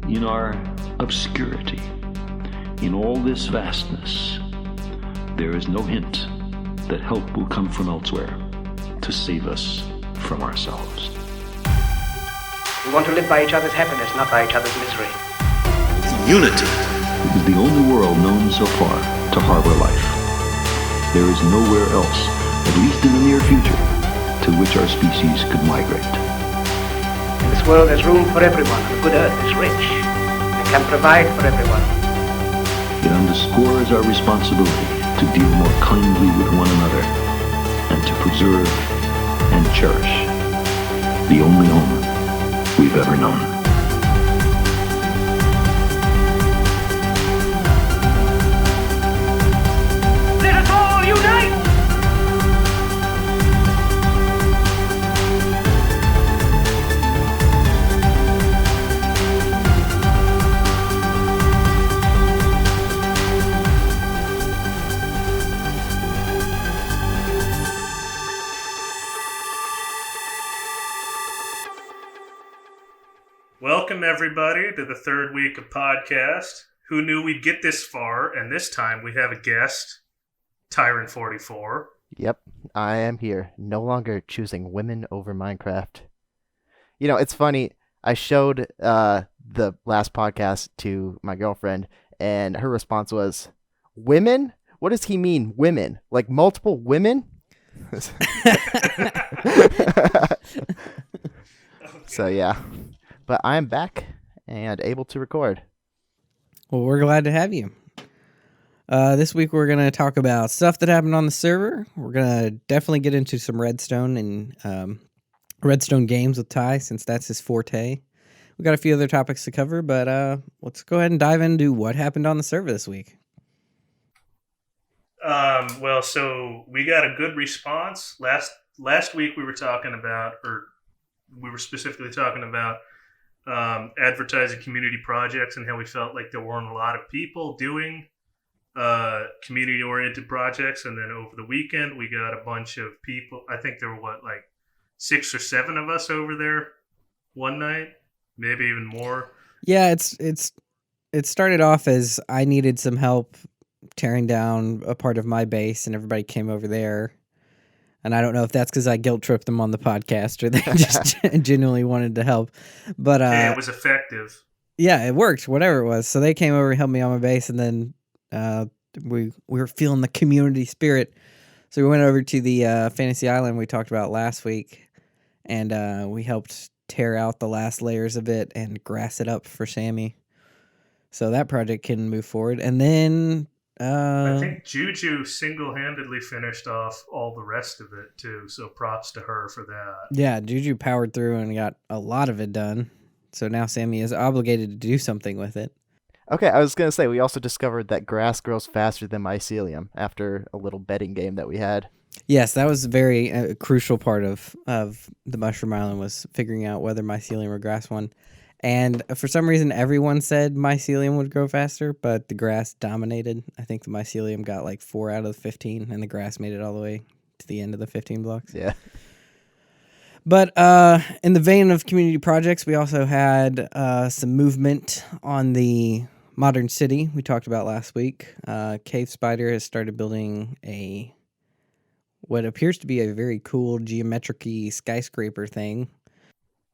in our obscurity, in all this vastness, there is no hint that help will come from elsewhere to save us from ourselves. We want to live by each other's happiness, not by each other's misery. Unity is the only world known so far to harbor life. There is nowhere else, at least in the near future, to which our species could migrate. In this world there's room for everyone, and the good earth is rich and can provide for everyone. It underscores our responsibility to deal more kindly with one another and to preserve and cherish the only home we've ever known. Let us all unite! Welcome, everybody, to the third week of podcast. Who knew we'd get this far? And this time we have a guest, Tyrant 44. Yep, I am here. No longer choosing women over Minecraft. You know, it's funny. I showed the last podcast to my girlfriend, and her response was, "Women? What does he mean, women? Like multiple women?" So, yeah. But I'm back and able to record. Well, we're glad to have you. This week we're going to talk about stuff that happened on the server. We're going to definitely get into some Redstone and Redstone games with Ty, since that's his forte. We got a few other topics to cover, but let's go ahead and dive into what happened on the server this week. Well, so we got a good response. Last week we were talking about, or we were specifically talking about advertising community projects and how we felt like there weren't a lot of people doing community-oriented projects. And then over the weekend, we got a bunch of people. I think there were, 6 or 7 of us over there one night, maybe even more. Yeah, it started off as I needed some help tearing down a part of my base, and everybody came over there. And I don't know if that's because I guilt-tripped them on the podcast or they just genuinely wanted to help. But it was effective. Yeah, it worked, whatever it was. So they came over and helped me on my base, and then we were feeling the community spirit. So we went over to the Fantasy Island we talked about last week, and we helped tear out the last layers of it and grass it up for Sammy. So that project can move forward. And then I think Juju single-handedly finished off all the rest of it, too, so props to her for that. Yeah, Juju powered through and got a lot of it done, so now Sammy is obligated to do something with it. Okay, I was going to say, we also discovered that grass grows faster than mycelium after a little betting game that we had. Yes, that was a very crucial part of the Mushroom Island, was figuring out whether mycelium or grass won. And for some reason, everyone said mycelium would grow faster, but the grass dominated. I think the mycelium got 4 out of the 15, and the grass made it all the way to the end of the 15 blocks. Yeah. But in the vein of community projects, we also had some movement on the modern city we talked about last week. Cave Spider has started building what appears to be a very cool geometric-y skyscraper thing.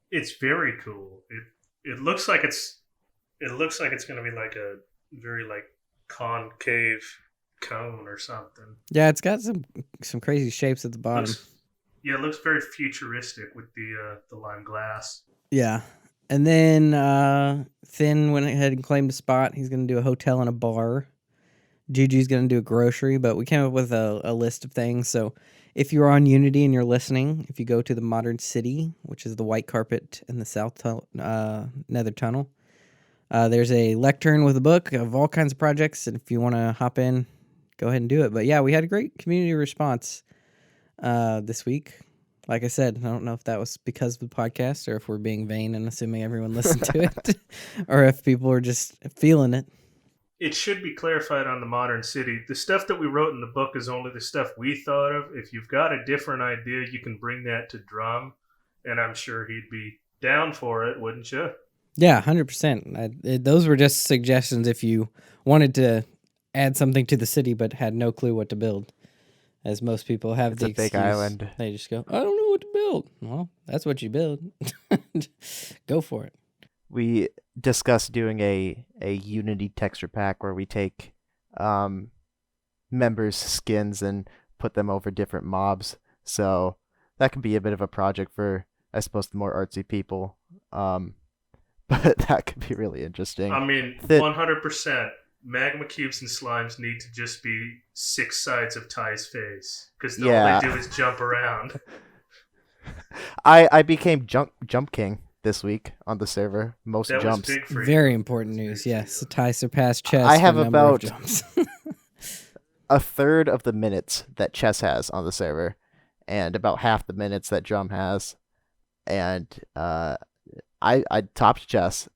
It's very cool. It looks like it's going to be a very concave cone or something. Yeah, it's got some crazy shapes at the bottom. It looks very futuristic with the lime glass. Yeah. And then Finn went ahead and claimed a spot. He's going to do a hotel and a bar. Juju's going to do a grocery, but we came up with a list of things. So if you're on Unity and you're listening, if you go to the Modern City, which is the white carpet in the south nether tunnel, there's a lectern with a book of all kinds of projects. And if you want to hop in, go ahead and do it. But yeah, we had a great community response this week. Like I said, I don't know if that was because of the podcast or if we're being vain and assuming everyone listened to it, or if people are just feeling it. It should be clarified on the Modern City. The stuff that we wrote in the book is only the stuff we thought of. If you've got a different idea, you can bring that to Drum, and I'm sure he'd be down for it, wouldn't you? Yeah, 100%. Those were just suggestions if you wanted to add something to the city but had no clue what to build. As most people have It's the a big excuse, island. they just go, I don't know what to build. Well, that's what you build. Go for it. We discussed doing a Unity texture pack where we take members' skins and put them over different mobs. So that could be a bit of a project for, I suppose, the more artsy people. But that could be really interesting. I mean, That- 100%. Magma cubes and slimes need to just be 6 sides of Ty's face because all Yeah. they do is jump around. I became jump king this week on the server. Most That jumps. was big for you. Very important news. Yes, Ty surpassed Chess. I have for number of about- jumps. A third of the minutes that Chess has on the server, and about half the minutes that Drum has. And I topped Chess.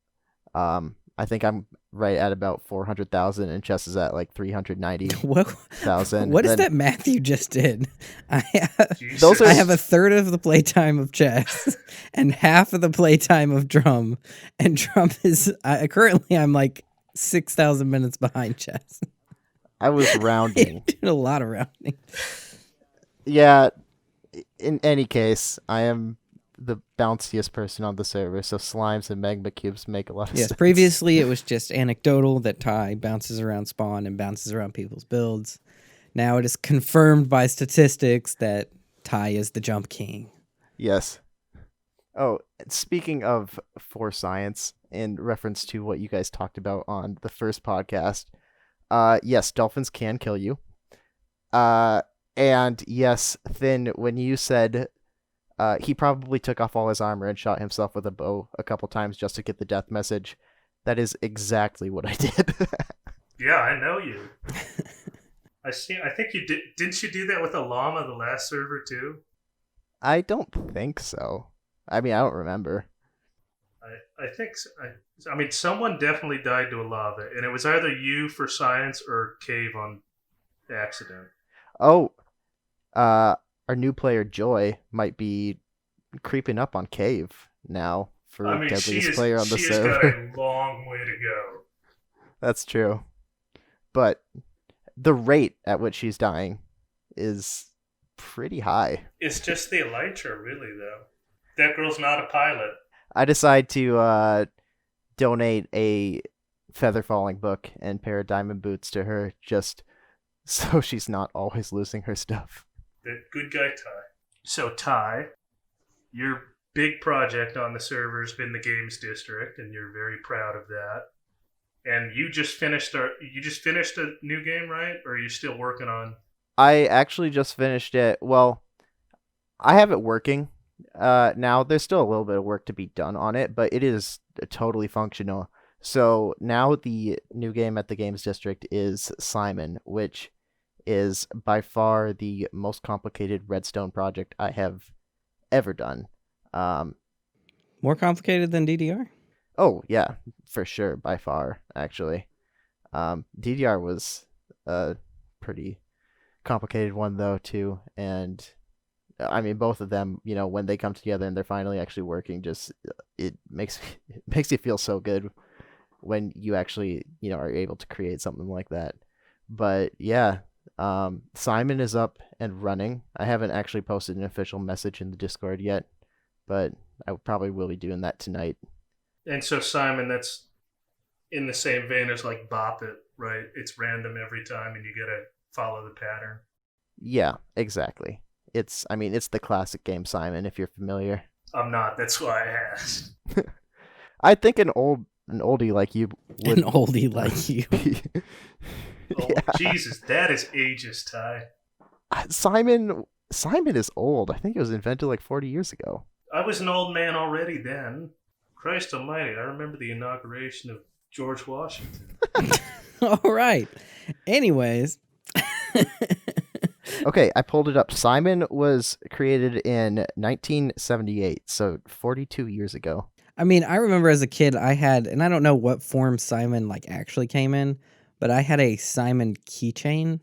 I think I'm right at about 400,000, and Chess is at like 390,000. What is Then- that math you just did? I have, Jesus. Those are- I have a third of the playtime of Chess and half of the playtime of Drum, and Drum is currently I'm like 6,000 minutes behind Chess. I was rounding. Did a lot of rounding. Yeah. In any case, I am the bounciest person on the server, so slimes and magma cubes make a lot of Yes, sense. previously it was just anecdotal that Ty bounces around spawn and bounces around people's builds. Now it is confirmed by statistics that Ty is the jump king. Yes. Oh, speaking of for science, in reference to what you guys talked about on the first podcast, yes, dolphins can kill you. And yes, Thin, when you said he probably took off all his armor and shot himself with a bow a couple times just to get the death message, that is exactly what I did. Yeah, I know you. I think you did. Didn't you do that with a llama the last server too? I don't think so. I mean, I don't remember. I think so. I mean, someone definitely died to a lava, and it was either you for science or Cave on accident. Oh, our new player Joy might be creeping up on Cave now for I mean, deadliest player on the she has server. got a long way to go. That's true. But the rate at which she's dying is pretty high. It's just the elytra, really, though. That girl's not a pilot. I decide to donate a feather falling book and pair of diamond boots to her just so she's not always losing her stuff. The good guy Ty. So Ty, your big project on the server has been the Games District, and you're very proud of that. And you just finished a new game, right? Or are you still working on? I actually just finished it. Well, I have it working now. There's still a little bit of work to be done on it, but it is totally functional. So now the new game at the Games District is Simon, which is by far the most complicated Redstone project I have ever done. More complicated than DDR? Oh, yeah, for sure, by far, actually. DDR was a pretty complicated one, though, too. And, I mean, both of them, you know, when they come together and they're finally actually working, just, it makes you feel so good when you actually, you know, are able to create something like that. But, yeah, Simon is up and running. I haven't actually posted an official message in the Discord yet, but I probably will be doing that tonight. And so Simon, that's in the same vein as like Bop It, right? It's random every time, and you gotta follow the pattern. Yeah, exactly. It's the classic game Simon, if you're familiar. I'm not. That's why I asked. I think an oldie like you would An oldie like you. be- Oh, Yeah. Jesus, that is ageist, Ty. Simon is old. I think it was invented like 40 years ago. I was an old man already then. Christ almighty, I remember the inauguration of George Washington. All right. Anyways. Okay, I pulled it up. Simon was created in 1978, so 42 years ago. I mean, I remember as a kid I had, and I don't know what form Simon like actually came in, but I had a Simon keychain.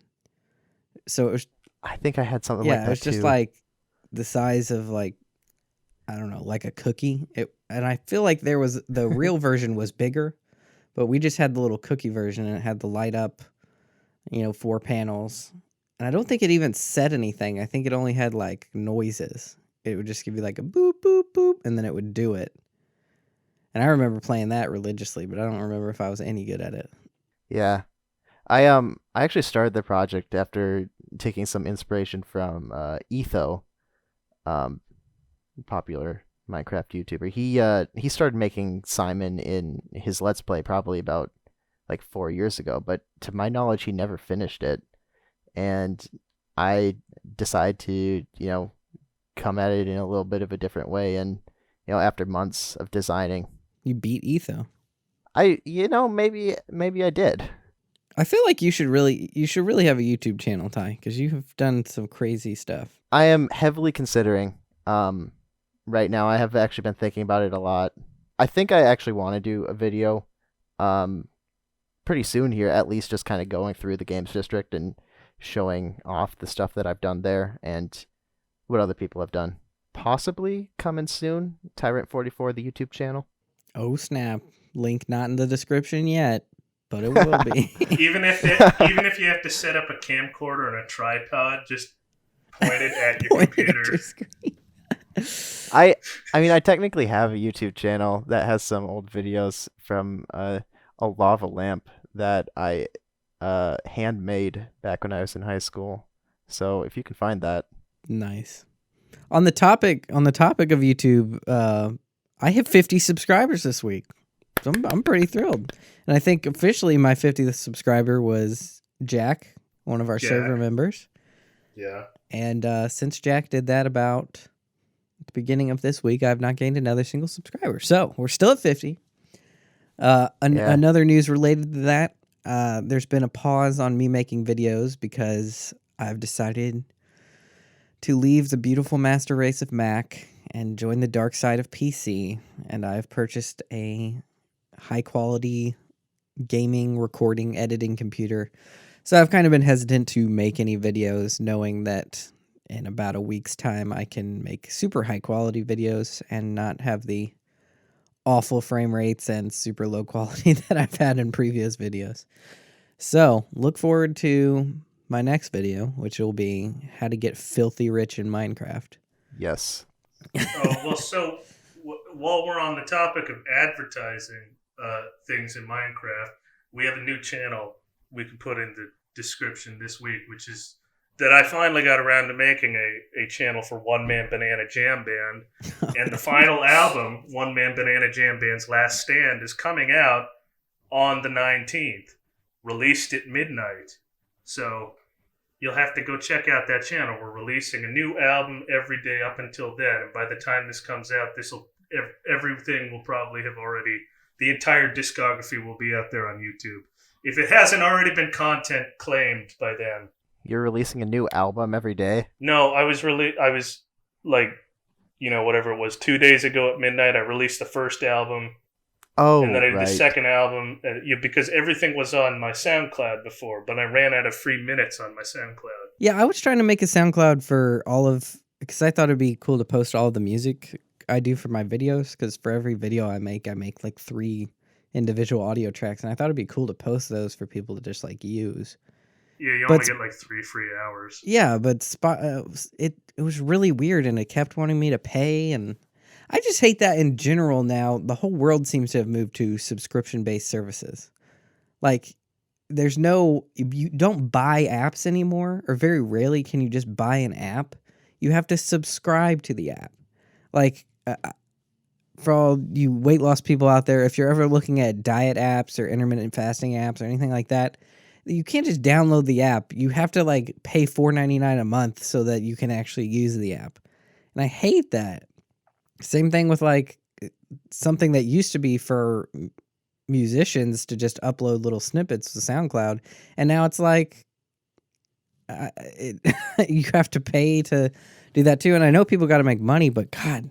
So it was I think I had something yeah, like that it was just too. like the size of like I don't know, like a cookie. And I feel like the real version was bigger, but we just had the little cookie version and it had the light up, 4 panels. And I don't think it even said anything. I think it only had like noises. It would just give you like a boop, boop, boop, and then it would do it. And I remember playing that religiously, but I don't remember if I was any good at it. Yeah. I actually started the project after taking some inspiration from Etho, popular Minecraft YouTuber. He started making Simon in his Let's Play probably about like 4 years ago, but to my knowledge he never finished it. And I decided to, come at it in a little bit of a different way, and after months of designing, You beat Etho. maybe I did. I feel like you should really have a YouTube channel, Ty, because you have done some crazy stuff. I am heavily considering. Right now, I have actually been thinking about it a lot. I think I actually want to do a video, pretty soon here, at least just kind of going through the Games District and showing off the stuff that I've done there and what other people have done. Possibly coming soon, Tyrant 44, the YouTube channel. Oh snap! Link not in the description yet, but it will be. Even if you have to set up a camcorder and a tripod, just point it at your Point at computer. your screen. I mean, I technically have a YouTube channel that has some old videos from a lava lamp that I handmade back when I was in high school. So if you can find that. Nice. On the topic of YouTube, I have 50 subscribers this week. So I'm pretty thrilled. And I think officially my 50th subscriber was Jack, one of our server members. Yeah. And since Jack did that about at the beginning of this week, I've not gained another single subscriber. So we're still at 50. Another news related to that, there's been a pause on me making videos because I've decided to leave the beautiful master race of Mac and join the dark side of PC. And I've purchased a high-quality gaming, recording, editing computer. So I've kind of been hesitant to make any videos, knowing that in about a week's time I can make super high-quality videos and not have the awful frame rates and super low quality that I've had in previous videos. So look forward to my next video, which will be how to get filthy rich in Minecraft. Yes. Oh, well, so while we're on the topic of advertising things in Minecraft, we have a new channel we can put in the description this week, which is that I finally got around to making a channel for One Man Banana Jam Band. And the final album, One Man Banana Jam Band's Last Stand, is coming out on the 19th, released at midnight. So you'll have to go check out that channel. We're releasing a new album every day up until then. And by the time this comes out, everything will probably have already, the entire discography will be out there on YouTube. If it hasn't already been content claimed by then. You're releasing a new album every day? No, I was like, whatever it was, 2 days ago at midnight, I released the first album. Oh, and then I did right. the second album, because everything was on my SoundCloud before, but I ran out of free minutes on my SoundCloud. Yeah, I was trying to make a SoundCloud for because I thought it'd be cool to post all of the music I do for my videos, because for every video I make like 3 individual audio tracks, and I thought it'd be cool to post those for people to just like use. Yeah, you only get like 3 free hours. Yeah, but it was really weird, and it kept wanting me to pay, and I just hate that in general now. The whole world seems to have moved to subscription-based services. Like, you don't buy apps anymore, or very rarely can you just buy an app. You have to subscribe to the app. Like, for all you weight loss people out there, if you're ever looking at diet apps or intermittent fasting apps or anything like that, you can't just download the app. You have to like pay $4.99 a month so that you can actually use the app. And I hate that. Same thing with like something that used to be for musicians to just upload little snippets to SoundCloud. And now it's like you have to pay to do that too. And I know people got to make money, but God,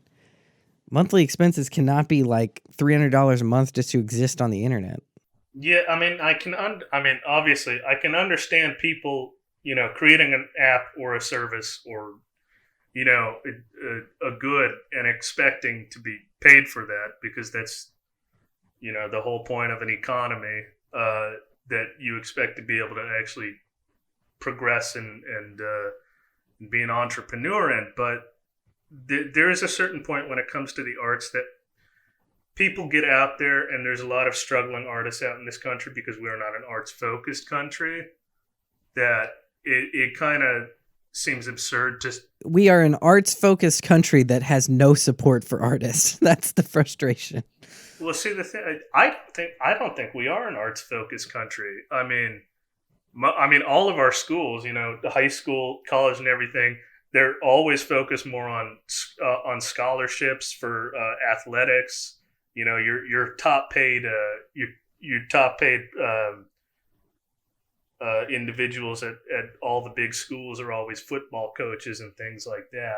monthly expenses cannot be like $300 a month just to exist on the internet. Yeah, I mean, obviously, I can understand people, creating an app or a service or, a good and expecting to be paid for that, because that's the whole point of an economy, that you expect to be able to actually progress and be an entrepreneur in. But there is a certain point when it comes to the arts that people get out there, and there's a lot of struggling artists out in this country because we are not an arts focused country, that it kind of seems absurd to. We are an arts focused country that has no support for artists. That's the frustration. Well, see, the thing, I don't think we are an arts focused country. I mean, all of our schools, the high school, college, and everything, they're always focused more on scholarships for athletics. Your top paid individuals at all the big schools are always football coaches and things like that.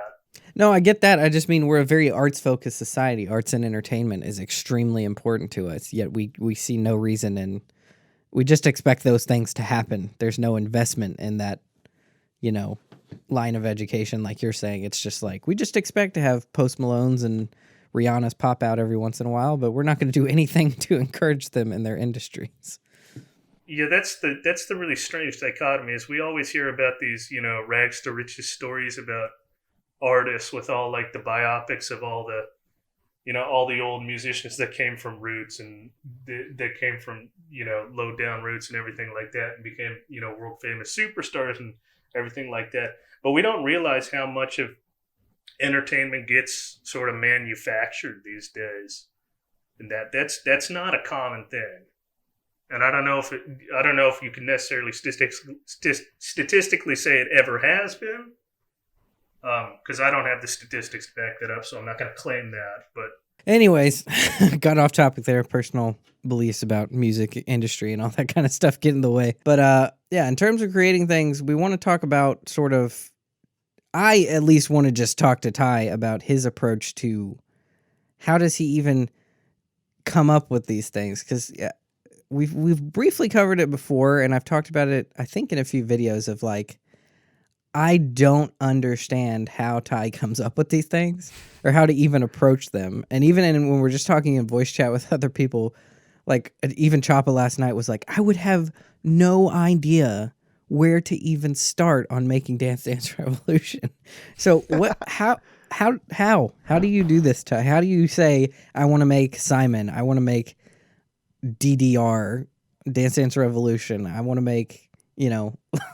No, I get that. I just mean we're a very arts-focused society. Arts and entertainment is extremely important to us, yet we see no reason, and we just expect those things to happen. There's no investment in that, line of education like you're saying. It's just like, we just expect to have Post Malones and Rihanna's pop out every once in a while, but we're not going to do anything to encourage them in their industries. Yeah, that's the really strange dichotomy, is we always hear about these, rags to riches stories about artists with all like the biopics of all the old musicians that came from roots and that came from, low down roots and everything like that, and became, world famous superstars and everything like that. But we don't realize how much of entertainment gets sort of manufactured these days, and that's not a common thing. And I don't know if you can necessarily statistically say it ever has been, because I don't have the statistics to back that up, so I'm not going to claim that. But anyways, got off topic there. Personal beliefs about music industry and all that kind of stuff get in the way. But yeah, in terms of creating things, we want to talk about sort of. I at least want to just talk to Ty about his approach to how does he even come up with these things, because we've briefly covered it before, and I've talked about it, I think, in a few videos of like, I don't understand how Ty comes up with these things or how to even approach them. And even when we're just talking in voice chat with other people, like even Choppa last night was like, I would have no idea where to even start on making Dance Dance Revolution. So what? How do you do this, Ty? How do you say, I want to make Simon, I want to make DDR, Dance Dance Revolution, I want to make,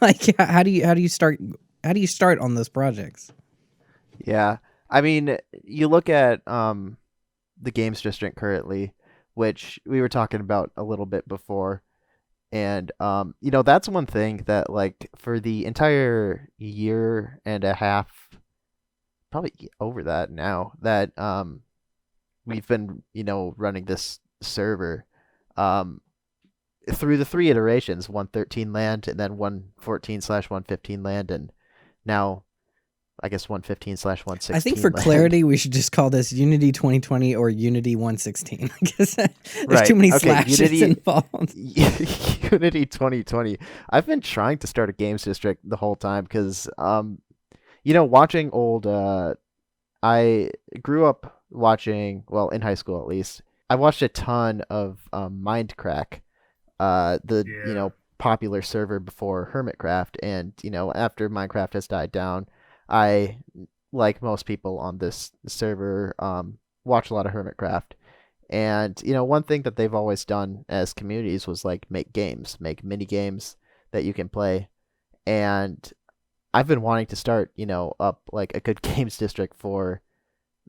like, how do you start on those projects? Yeah. I mean, you look at the Games District currently, which we were talking about a little bit before. And, that's one thing that, like, for the entire year and a half, probably over that now, that we've been, running this server, through the 3 iterations, 113 land, and then 114/115 land, and now I guess 115/116. I think for land. clarity, we should just call this Unity 2020 or Unity 116. I guess there's right. too many Okay, slashes involved. Unity 2020. I've been trying to start a games district the whole time because, watching old. I grew up watching, well, in high school at least. I watched a ton of Mindcrack, popular server before Hermitcraft, and after Minecraft has died down, I, like most people on this server, watch a lot of Hermitcraft. And one thing that they've always done as communities was like make mini games that you can play. And I've been wanting to start up like a good games district for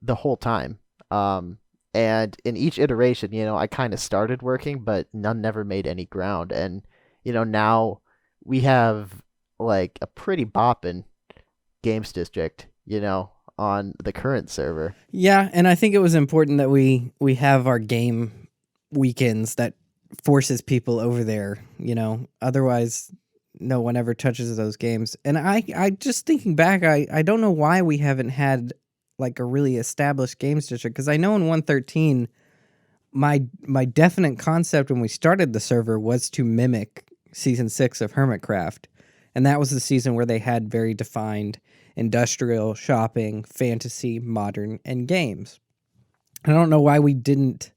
the whole time. And in each iteration, I kind of started working, but none never made any ground. And now we have like a pretty boppin' games district, on the current server. Yeah, and I think it was important that we have our game weekends that forces people over there, otherwise no one ever touches those games. And I just thinking back, I don't know why we haven't had like a really established games district, because I know in 113 my definite concept when we started the server was to mimic season 6 of Hermitcraft, and that was the season where they had very defined industrial, shopping, fantasy, modern, and games. I don't know why we didn't.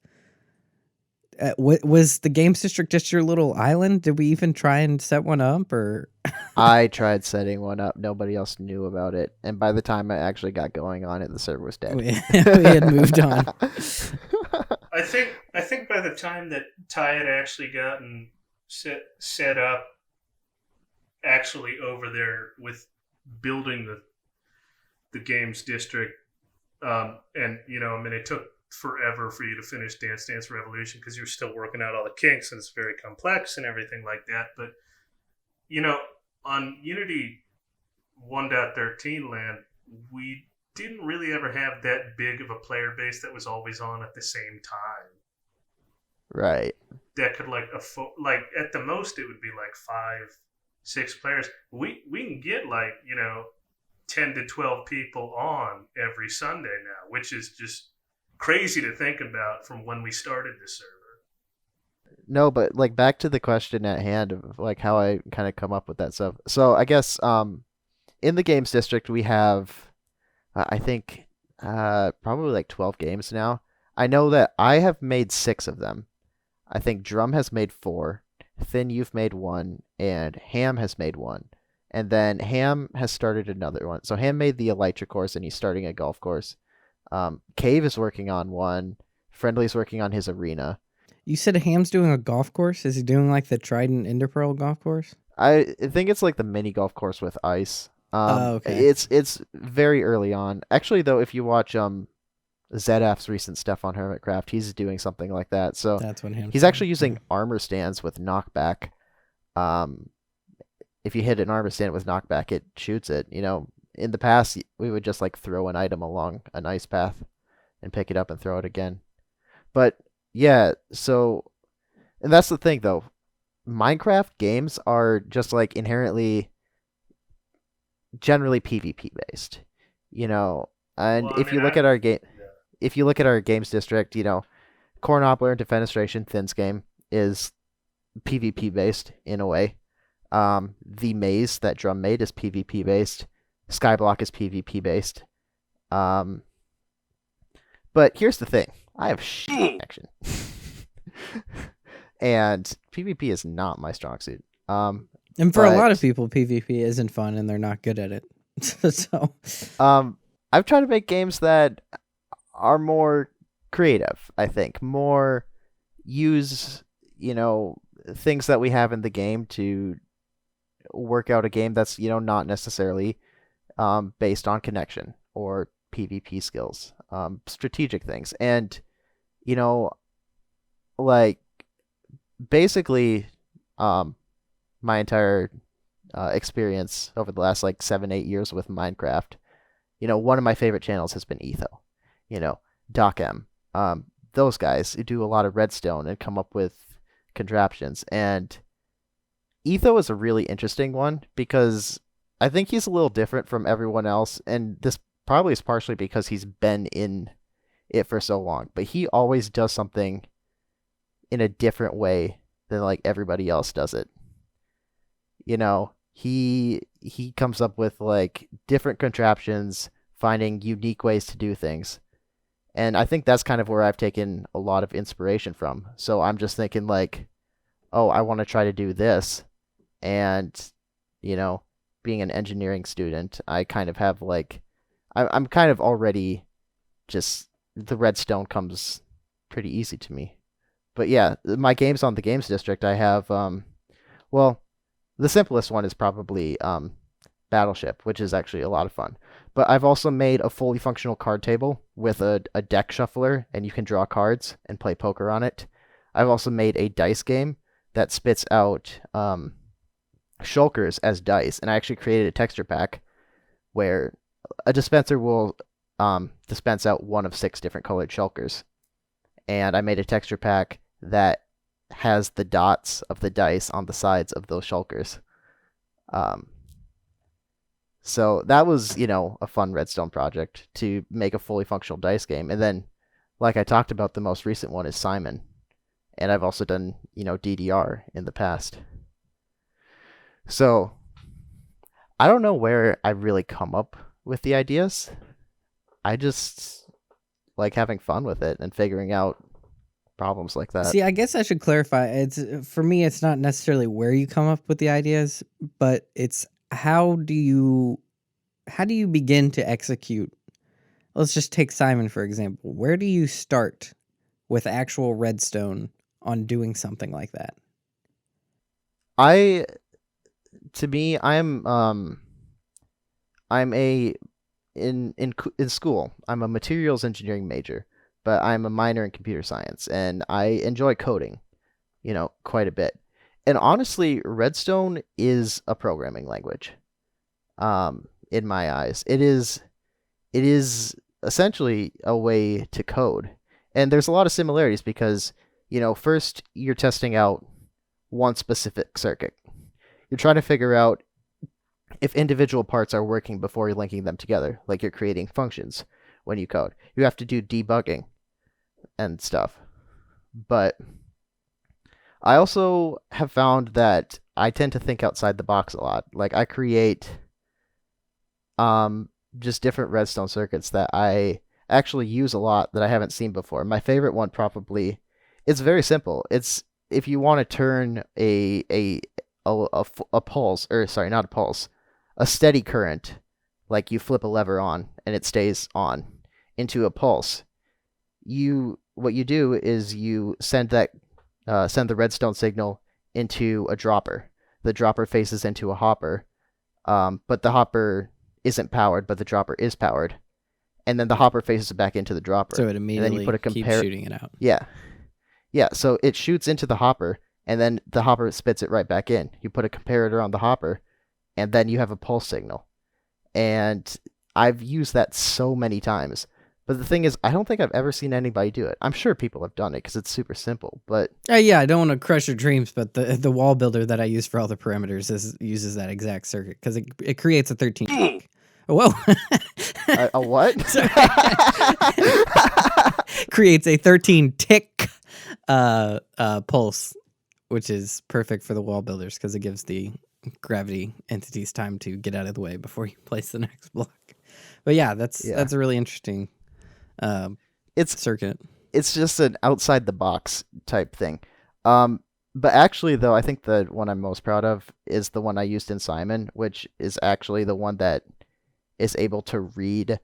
Was the Games District just your little island? Did we even try and set one up, or I tried setting one up. Nobody else knew about it. And by the time I actually got going on it, the server was dead. we had moved on? I think by the time that Ty had actually gotten set up actually over there with building the games district, and it took forever for you to finish Dance Dance Revolution because you're still working out all the kinks and it's very complex and everything like that. But on Unity 1.13 land, we didn't really ever have that big of a player base that was always on at the same time. Right. That could at the most it would be like 5-6 players. We can get 10 to 12 people on every Sunday now, which is just crazy to think about from when we started the server. No, but back to the question at hand of how I kind of come up with that stuff. So I guess in the games district we have I think probably 12 games now. I know that I have made 6 of them. I think Drum has made 4, Thin you've made 1, and Ham has made 1. And then Ham has started another one. So Ham made the Elytra course and he's starting a golf course. Cave is working on one. Friendly's working on his arena. You said Ham's doing a golf course? Is he doing the Trident Enderpearl golf course? I think it's the mini golf course with ice. Okay. It's very early on. Actually, though, if you watch ZF's recent stuff on Hermitcraft, he's doing something like that. So that's what Ham's he's actually using armor stands with knockback. If you hit an armor stand with knockback, it shoots it. In the past, we would just throw an item along an ice path and pick it up and throw it again. But yeah, so, and that's the thing though. Minecraft games are just generally PvP based, and if you look at our game, if you look at our games district, Cornhoppler and Defenestration, Thin's game is PvP based in a way. The maze that Drum made is PvP based. Skyblock is PvP based. But here's the thing. I have action. And PvP is not my strong suit. And for a lot of people, PvP isn't fun and they're not good at it. So I've tried to make games that are more creative, I think. More use, things that we have in the game to work out a game that's, not necessarily based on connection or PvP skills, strategic things. And, basically, my entire experience over the last 7-8 years with Minecraft, one of my favorite channels has been Etho, Doc M, those guys who do a lot of Redstone and come up with contraptions. And Etho is a really interesting one because I think he's a little different from everyone else, and this probably is partially because he's been in it for so long, but he always does something in a different way than everybody else does it. He comes up with different contraptions, finding unique ways to do things. And I think that's kind of where I've taken a lot of inspiration from. So I'm just thinking oh, I want to try to do this. And, being an engineering student, I kind of have I'm kind of already just, the Redstone comes pretty easy to me. But yeah, my games on the Games District, I have, well, the simplest one is probably Battleship, which is actually a lot of fun. But I've also made a fully functional card table with a deck shuffler, and you can draw cards and play poker on it. I've also made a dice game that spits out shulkers as dice, and I actually created a texture pack where a dispenser will dispense out one of 6 different colored shulkers. And I made a texture pack that has the dots of the dice on the sides of those shulkers. So that was, a fun Redstone project to make a fully functional dice game. And then, like I talked about, the most recent one is Simon. And I've also done, DDR in the past. So I don't know where I really come up with the ideas. I just like having fun with it and figuring out problems like that. See, I guess I should clarify. It's for me. It's not necessarily where you come up with the ideas, but it's how do you begin to execute. Let's just take Simon for example. Where do you start with actual redstone on doing something like that? I'm in school. I'm a materials engineering major, but I'm a minor in computer science, and I enjoy coding, quite a bit. And honestly, Redstone is a programming language. In my eyes, it is essentially a way to code, and there's a lot of similarities because first you're testing out one specific circuit. You're trying to figure out if individual parts are working before you're linking them together, like you're creating functions when you code. You have to do debugging and stuff. But I also have found that I tend to think outside the box a lot. Like I create just different redstone circuits that I actually use a lot that I haven't seen before. My favorite one probably, it's very simple. It's if you want to turn a pulse, or sorry, not a pulse, a steady current, like you flip a lever on and it stays on, into a pulse. What you do is you send the redstone signal into a dropper. The dropper faces into a hopper, but the hopper isn't powered, but the dropper is powered, and then the hopper faces back into the dropper. So it immediately and then you put keeps shooting it out. Yeah. So it shoots into the hopper, and then the hopper spits it right back in. You put a comparator on the hopper, and then you have a pulse signal. And I've used that so many times. But the thing is, I don't think I've ever seen anybody do it. I'm sure people have done it because it's super simple. But Yeah, I don't want to crush your dreams, but the wall builder that I use for all the parameters uses that exact circuit because it creates a 13. Whoa! a what? Creates a 13 tick pulse, which is perfect for the wall builders because it gives the gravity entities time to get out of the way before you place the next block. But yeah, that's a really interesting circuit. It's just an outside the box type thing. But actually, though, I think the one I'm most proud of is the one I used in Simon, which is actually the one that is able to read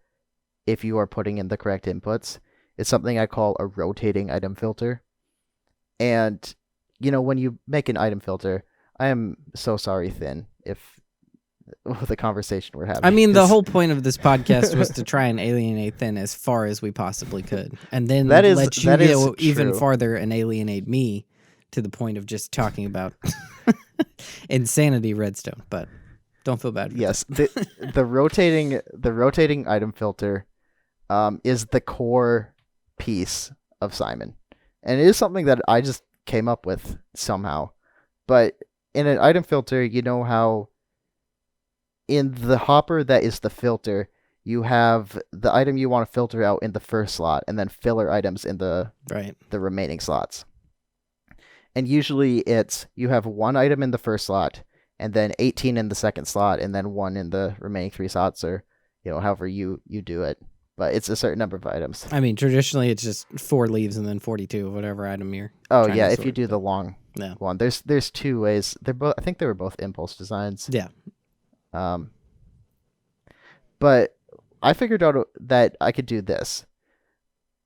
if you are putting in the correct inputs. It's something I call a rotating item filter. And, when you make an item filter, I am so sorry, Thin, if the conversation we're having. I mean, the whole point of this podcast was to try and alienate Thin as far as we possibly could. And then let you go even farther and alienate me to the point of just talking about insanity redstone. But don't feel bad. Yes, the rotating item filter is the core piece of Simon. And it is something that I just came up with somehow. But in an item filter, you know how in the hopper that is the filter, you have the item you want to filter out in the first slot and then filler items in the remaining slots. And usually it's you have one item in the first slot and then 18 in the second slot and then one in the remaining 3 slots, or however you do it. But it's a certain number of items. I mean, traditionally it's just 4 leaves and then 42 of whatever item you're. Oh yeah, if you do the long one, there's 2 ways. I think they were both impulse designs. Yeah. But I figured out that I could do this.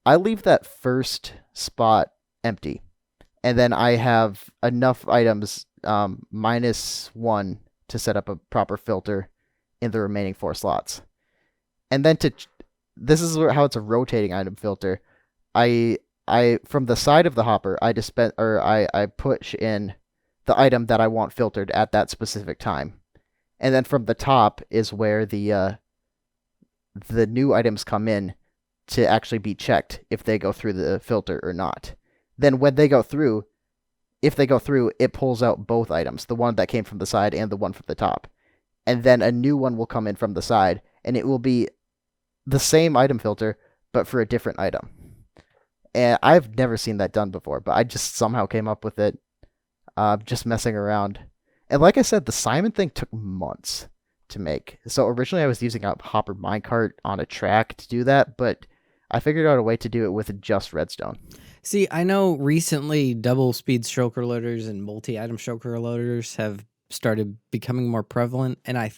I leave that first spot empty, and then I have enough items -1 to set up a proper filter in the remaining 4 slots. And then this is how it's a rotating item filter. I from the side of the hopper, I push in the item that I want filtered at that specific time. And then from the top is where the new items come in to actually be checked if they go through the filter or not. Then when they go through, if they go through, it pulls out both items, the one that came from the side and the one from the top. And then a new one will come in from the side, and it will be the same item filter, but for a different item. And I've never seen that done before, but I just somehow came up with it, just messing around. And like I said, the Simon thing took months to make. So originally I was using a hopper minecart on a track to do that, but I figured out a way to do it with just redstone. See, I know recently double speed shulker loaders and multi-item shulker loaders have started becoming more prevalent, and I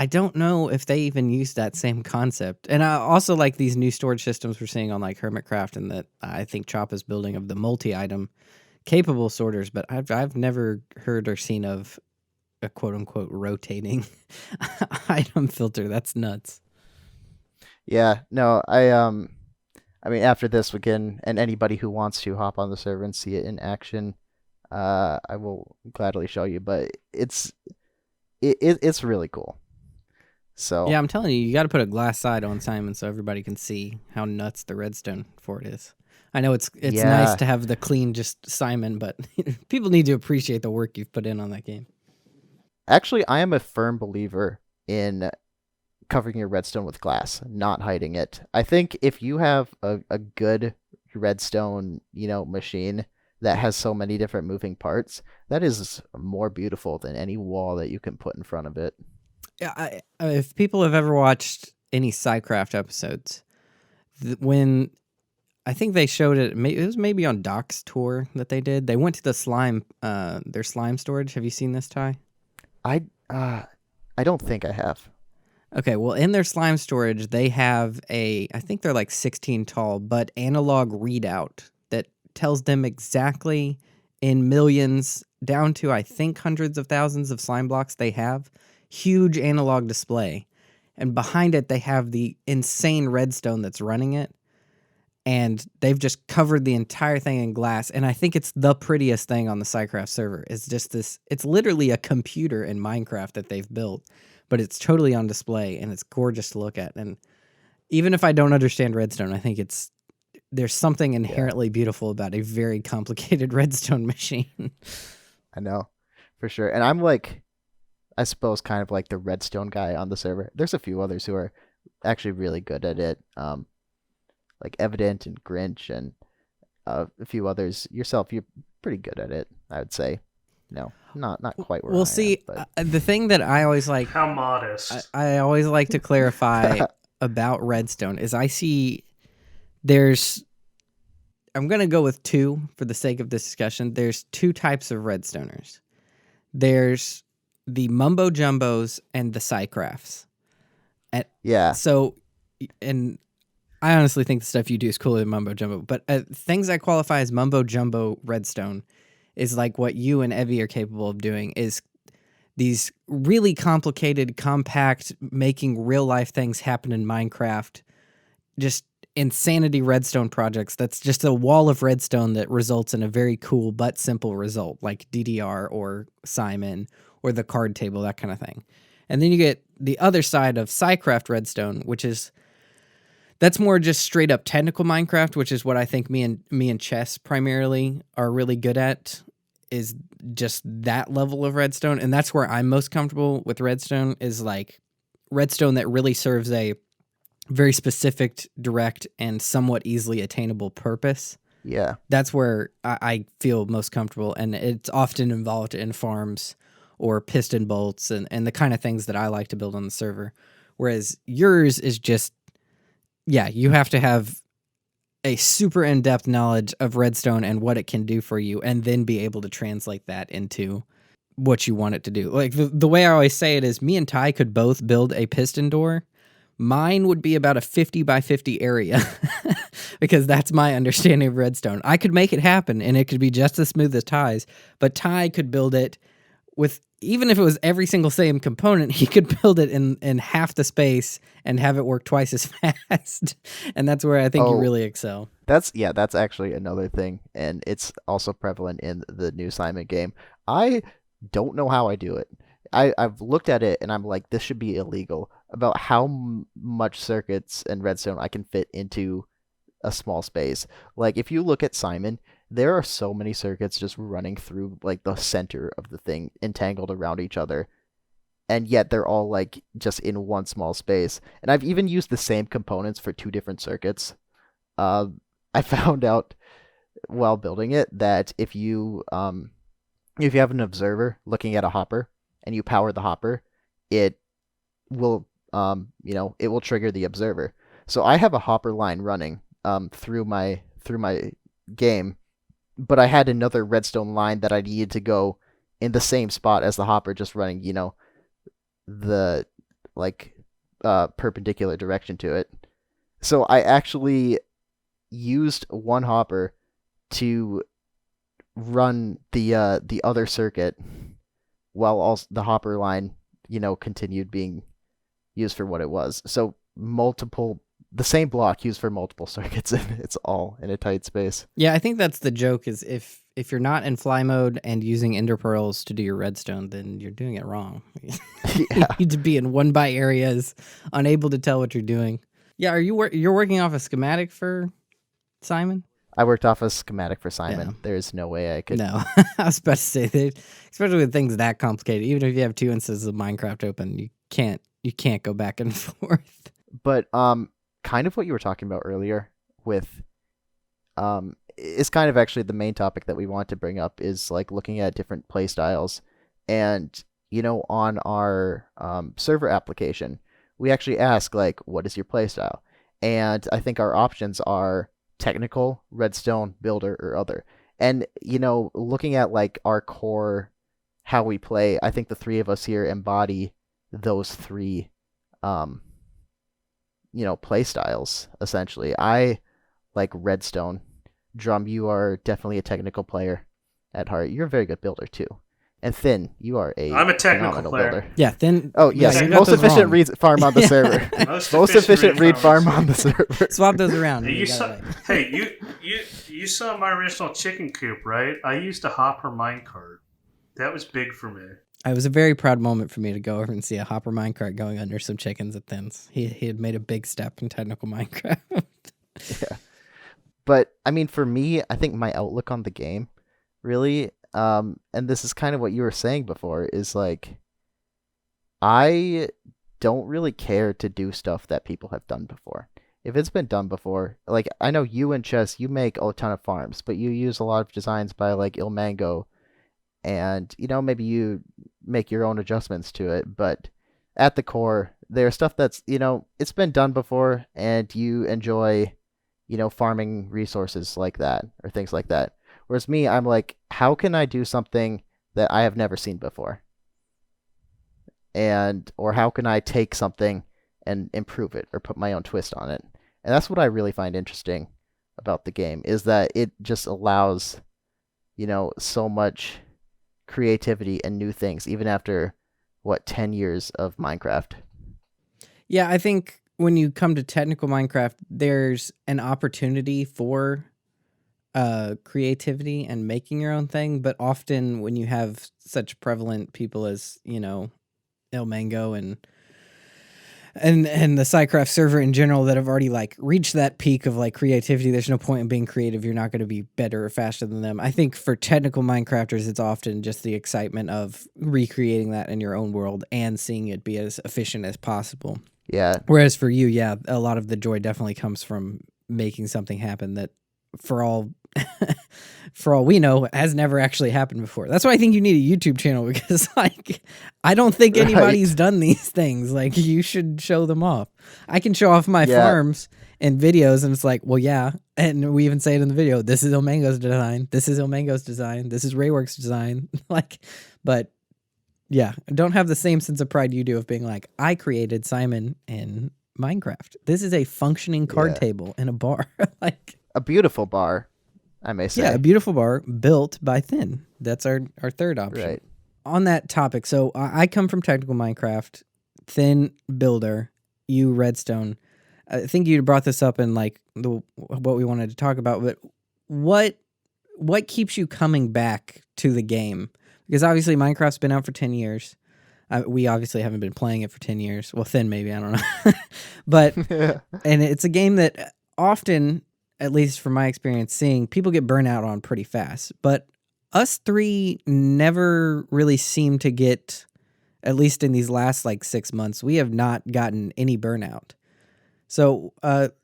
don't know if they even use that same concept. And I also like these new storage systems we're seeing on like Hermitcraft, and that I think Chop is building of the multi-item capable sorters, but I've never heard or seen of a quote unquote rotating item filter. That's nuts. Yeah, no, I mean, after this we can, and anybody who wants to hop on the server and see it in action, I will gladly show you. But it's really cool. So Yeah, I'm telling you, you got to put a glass side on Simon so everybody can see how nuts the redstone fort is. I know it's nice Yeah. to have the clean just Simon, but people need to appreciate the work you've put in on that game. Actually, I am a firm believer in covering your redstone with glass, not hiding it. I think if you have a good redstone, machine that has so many different moving parts, that is more beautiful than any wall that you can put in front of it. Yeah, if people have ever watched any SciCraft episodes, when I think they showed it, it was maybe on Doc's tour that they did. They went to the slime, their slime storage. Have you seen this, Ty? I don't think I have. Okay, well, in their slime storage, they have I think they're like 16 tall, but analog readout that tells them exactly in millions down to, I think, hundreds of thousands of slime blocks they have. Huge analog display. And behind it, they have the insane redstone that's running it. And they've just covered the entire thing in glass. And I think it's the prettiest thing on the SciCraft server. It's just this, it's literally a computer in Minecraft that they've built, but it's totally on display and it's gorgeous to look at. And even if I don't understand redstone, I think there's something inherently beautiful about a very complicated redstone machine. I know, for sure. And I'm like, I suppose, kind of like the redstone guy on the server. There's a few others who are actually really good at it. Like Evident and Grinch and a few others. Yourself, you're pretty good at it, I would say. No, not quite where I see, am, the thing that I always like, How modest. I always like to clarify about redstone is I see I'm going to go with two for the sake of this discussion. There's two types of redstoners. There's the mumbo jumbos and the SciCrafts. yeah. So, and I honestly think the stuff you do is cooler than mumbo jumbo, but things that qualify as mumbo jumbo redstone is like what you and Evie are capable of doing is these really complicated, compact, making real life things happen in Minecraft, just insanity redstone projects. That's just a wall of redstone that results in a very cool but simple result, like DDR or Simon or the card table, that kind of thing. And then you get the other side of SciCraft redstone, which is that's more just straight up technical Minecraft, which is what I think me and Chess primarily are really good at, is just that level of redstone. And that's where I'm most comfortable with redstone, is like redstone that really serves a very specific, direct, and somewhat easily attainable purpose. Yeah. That's where I feel most comfortable. And it's often involved in farms or piston bolts and the kind of things that I like to build on the server. Whereas yours is just, yeah, you have to have a super in-depth knowledge of redstone and what it can do for you, and then be able to translate that into what you want it to do. Like the way I always say it is, me and Ty could both build a piston door. Mine would be about a 50 by 50 area because that's my understanding of redstone. I could make it happen and it could be just as smooth as Ty's, but Ty could build it with, even if it was every single same component, he could build it in half the space and have it work twice as fast. And that's where I think you really excel. That's actually another thing, and it's also prevalent in the new Simon game. I don't know how I do it. I've looked at it and I'm like, this should be illegal, about how much circuits and redstone I can fit into a small space. Like if you look at Simon, there are so many circuits just running through like the center of the thing, entangled around each other, and yet they're all like just in one small space. And I've even used the same components for two different circuits. I found out while building it that if you have an observer looking at a hopper and you power the hopper, it will it will trigger the observer. So I have a hopper line running through my game, but I had another redstone line that I needed to go in the same spot as the hopper, just running, the like perpendicular direction to it. So I actually used one hopper to run the other circuit while also the hopper line, continued being used for what it was. So the same block used for multiple circuits, and it's all in a tight space. Yeah, I think that's the joke is if you're not in fly mode and using ender pearls to do your redstone, then you're doing it wrong. You need to be in 1x areas, unable to tell what you're doing. Yeah, you're working off a schematic for Simon? I worked off a schematic for Simon. Yeah. There's no way I could. No, I was about to say that, especially with things that complicated. Even if you have 2 instances of Minecraft open, you can't go back and forth. But kind of what you were talking about earlier with is kind of actually the main topic that we want to bring up is like looking at different play styles. And on our server application, we actually ask like, what is your play style? And I think our options are technical, redstone, builder, or other. And looking at like our core, how we play, I think the three of us here embody those three play styles essentially. I like redstone. Drum, you are definitely a technical player at heart. You're a very good builder too. And Thin, you are I'm a technical phenomenal player. builder. Yeah, Thin. Oh yes, yeah, you got most those efficient wrong. read farm on the server. Most efficient read farm on the server. Swap those around. Hey, You got it right. hey, you saw my original chicken coop, right? I used a hopper minecart. That was big for me. It was a very proud moment for me to go over and see a hopper minecart going under some chickens at Thin's. He had made a big step in technical Minecraft. Yeah. But I mean, for me, I think my outlook on the game, really, and this is kind of what you were saying before, is like, I don't really care to do stuff that people have done before. If it's been done before, like I know you and Chess, you make a ton of farms, but you use a lot of designs by like Ilmango, and maybe you make your own adjustments to it, but at the core, there's stuff that's it's been done before, and you enjoy farming resources like that or things like that. Whereas me, I'm like, how can I do something that I have never seen before? Or how can I take something and improve it or put my own twist on it? And that's what I really find interesting about the game, is that it just allows, so much creativity and new things, even after 10 years of Minecraft. Yeah, I think when you come to technical Minecraft, there's an opportunity for creativity and making your own thing, but often when you have such prevalent people as Ilmango and the SciCraft server in general that have already like reached that peak of like creativity, there's no point in being creative. You're not going to be better or faster than them. I think for technical Minecrafters, it's often just the excitement of recreating that in your own world and seeing it be as efficient as possible. Yeah. Whereas for you, yeah, a lot of the joy definitely comes from making something happen that for all we know has never actually happened before. That's why I think you need a YouTube channel, because like I don't think anybody's done these things. Like you should show them off. I can show off my farms and videos, and it's like, well, yeah, and we even say it in the video. This is Ilmango's design. This is Ilmango's design. This is Raywork's design. But yeah, don't have the same sense of pride you do of being like, I created Simon in Minecraft. This is a functioning card table in a bar. Like a beautiful bar, I may say. Yeah, a beautiful bar built by Thin. That's our third option. Right. On that topic, so I come from technical Minecraft, Thin builder, you redstone. I think you brought this up in like what we wanted to talk about, but what keeps you coming back to the game? Because obviously Minecraft's been out for 10 years. We obviously haven't been playing it for 10 years. Well, Thin maybe, I don't know. But and it's a game that often, at least from my experience seeing, people get burnt out on pretty fast. But us three never really seem to get, at least in these last like 6 months, we have not gotten any burnout. So,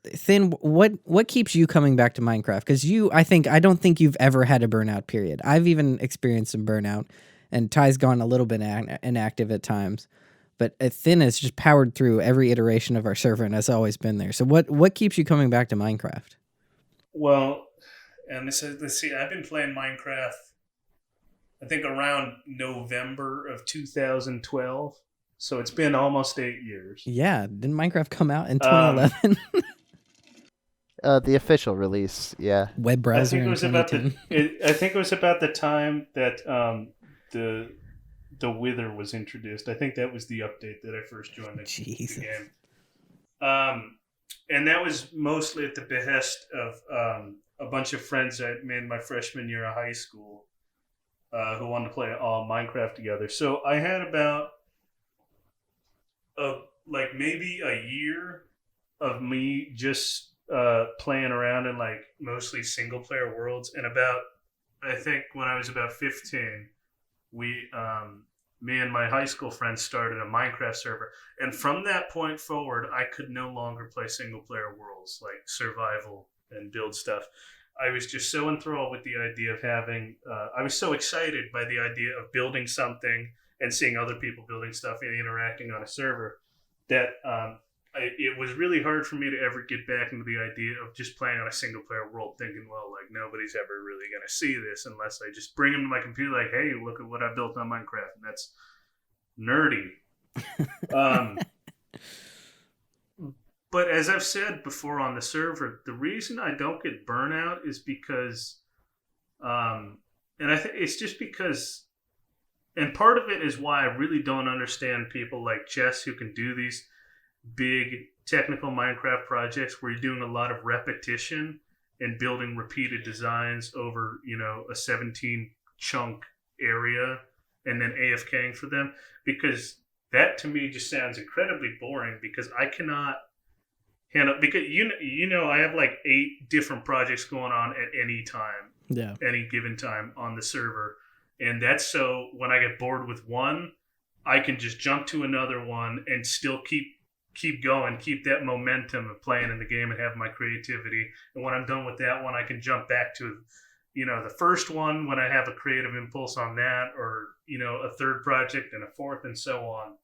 Thin, what keeps you coming back to Minecraft? Because I don't think you've ever had a burnout period. I've even experienced some burnout, and Ty's gone a little bit inactive at times. But Thin has just powered through every iteration of our server and has always been there. So what keeps you coming back to Minecraft? Well, and let's see. I've been playing Minecraft, I think, around November of 2012. So it's been almost 8 years. Yeah, didn't Minecraft come out in Um, 2011? The official release, yeah. Web browser in I think it was about the time that the Wither was introduced. I think that was the update that I first joined the Jesus. game. And that was mostly at the behest of a bunch of friends I made my freshman year of high school who wanted to play all Minecraft together. So I had about like maybe a year of me just playing around in like mostly single player worlds, and about, I think when I was about 15, we me and my high school friends started a Minecraft server, and from that point forward I could no longer play single player worlds like survival and build stuff. I was just so enthralled with the idea of having I was so excited by the idea of building something and seeing other people building stuff and interacting on a server that it was really hard for me to ever get back into the idea of just playing on a single player world, thinking, well, like, nobody's ever really going to see this unless I just bring them to my computer, like, hey, look at what I built on Minecraft. And that's nerdy. But as I've said before on the server, the reason I don't get burnout is because, and I think it's just because, and part of it is why I really don't understand people like Jess who can do these big technical Minecraft projects where you're doing a lot of repetition and building repeated designs over, a 17 chunk area and then AFKing for them, because that to me just sounds incredibly boring, because I cannot handle, because I have like 8 different projects going on at any time. Yeah. Any given time on the server. And that's so when I get bored with one, I can just jump to another one and still keep going, keep that momentum of playing in the game and have my creativity. And when I'm done with that one, I can jump back to, the first one when I have a creative impulse on that, or, a third project and a fourth and so on.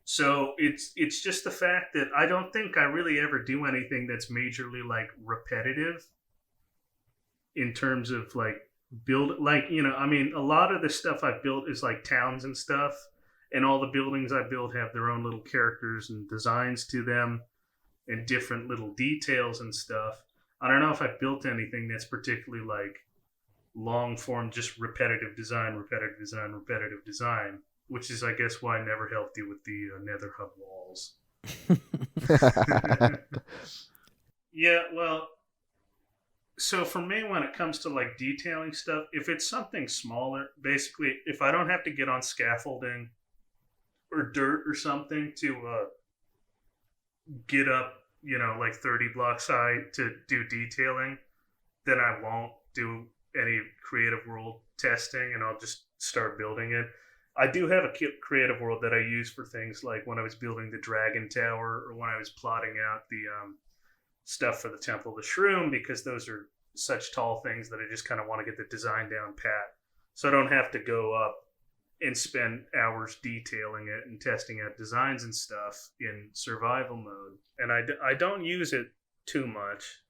So it's just the fact that I don't think I really ever do anything that's majorly like repetitive in terms of like build, like, a lot of the stuff I've built is like towns and stuff. And all the buildings I build have their own little characters and designs to them and different little details and stuff. I don't know if I've built anything that's particularly like long form, just repetitive design, which is, I guess, why I never helped you with the nether hub walls. Yeah, well, so for me, when it comes to like detailing stuff, if it's something smaller, basically, if I don't have to get on scaffolding or dirt or something to get up, like 30 blocks high to do detailing, then I won't do any creative world testing and I'll just start building it. I do have a creative world that I use for things like when I was building the Dragon Tower or when I was plotting out the stuff for the Temple of the Shroom, because those are such tall things that I just kind of want to get the design down pat. So I don't have to go up and spend hours detailing it and testing out designs and stuff in survival mode. And I don't use it too much.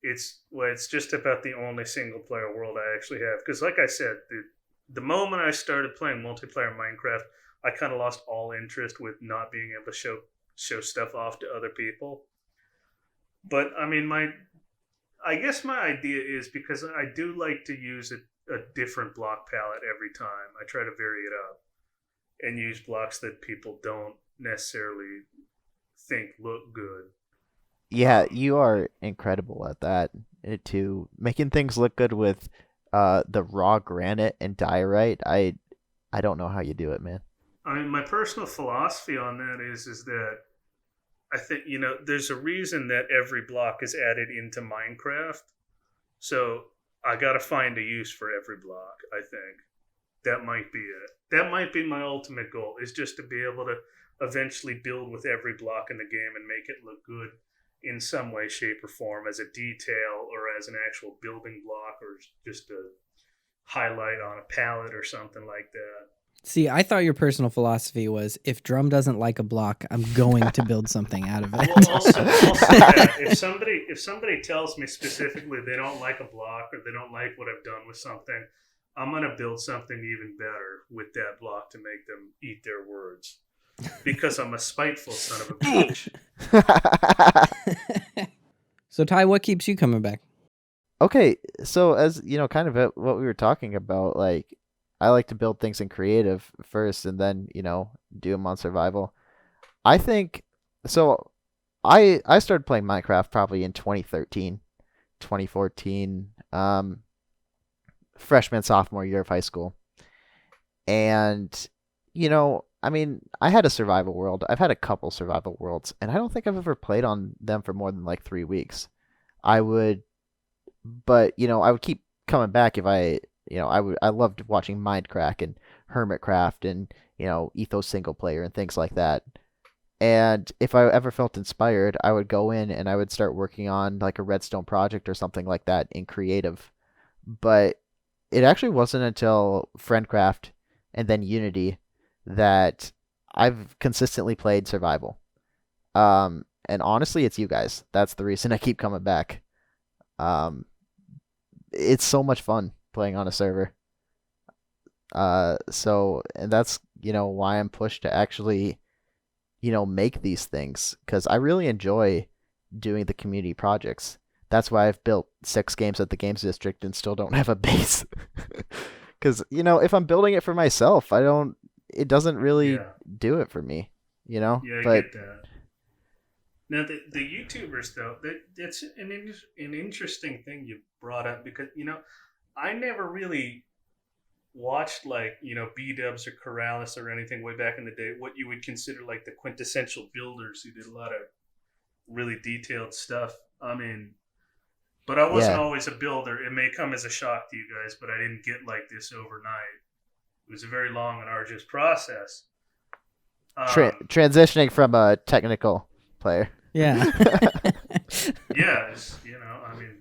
It's just about the only single player world I actually have. Because like I said, the moment I started playing multiplayer Minecraft, I kind of lost all interest with not being able to show stuff off to other people. But I mean, I guess my idea is, because I do like to use a different block palette every time. I try to vary it up and use blocks that people don't necessarily think look good. Yeah, you are incredible at that too. Making things look good with the raw granite and diorite. I don't know how you do it, man. I mean, my personal philosophy on that is that I think, there's a reason that every block is added into Minecraft. So I got to find a use for every block, I think. That might be it. That might be my ultimate goal, is just to be able to eventually build with every block in the game and make it look good in some way, shape, or form, as a detail or as an actual building block or just a highlight on a palette or something like that. See, I thought your personal philosophy was if Drum doesn't like a block, I'm going to build something out of it. Well, also that if somebody tells me specifically they don't like a block or they don't like what I've done with something, I'm gonna build something even better with that block to make them eat their words, because I'm a spiteful son of a bitch. So, Ty, what keeps you coming back? Okay, so as you know, kind of what we were talking about, like I like to build things in creative first, and then do them on survival. I think so. I started playing Minecraft probably in 2013, 2014, freshman sophomore year of high school, and I mean, I had a survival world. I've had a couple survival worlds, and I don't think I've ever played on them for more than like 3 weeks. I would, but I would keep coming back if I loved watching Minecraft and Hermitcraft and Ethos single player and things like that. And if I ever felt inspired, I would go in and I would start working on like a Redstone project or something like that in creative. But it actually wasn't until Friendcraft and then Unity that I've consistently played survival. And honestly, it's you guys. That's the reason I keep coming back. It's so much fun playing on a server. And that's why I'm pushed to actually make these things, because I really enjoy doing the community projects. That's why I've built 6 games at the Games District and still don't have a base. Because if I'm building it for myself, it doesn't really do it for me. Yeah, I but get that. Now the YouTubers though, that's an interesting thing you brought up, because I never really watched like B-Dubs or Corrales or anything way back in the day, what you would consider like the quintessential builders who did a lot of really detailed stuff. I mean, but I wasn't always a builder. It may come as a shock to you guys, but I didn't get like this overnight. It was a very long and arduous process. Transitioning from a technical player. Yeah. Yes, I mean.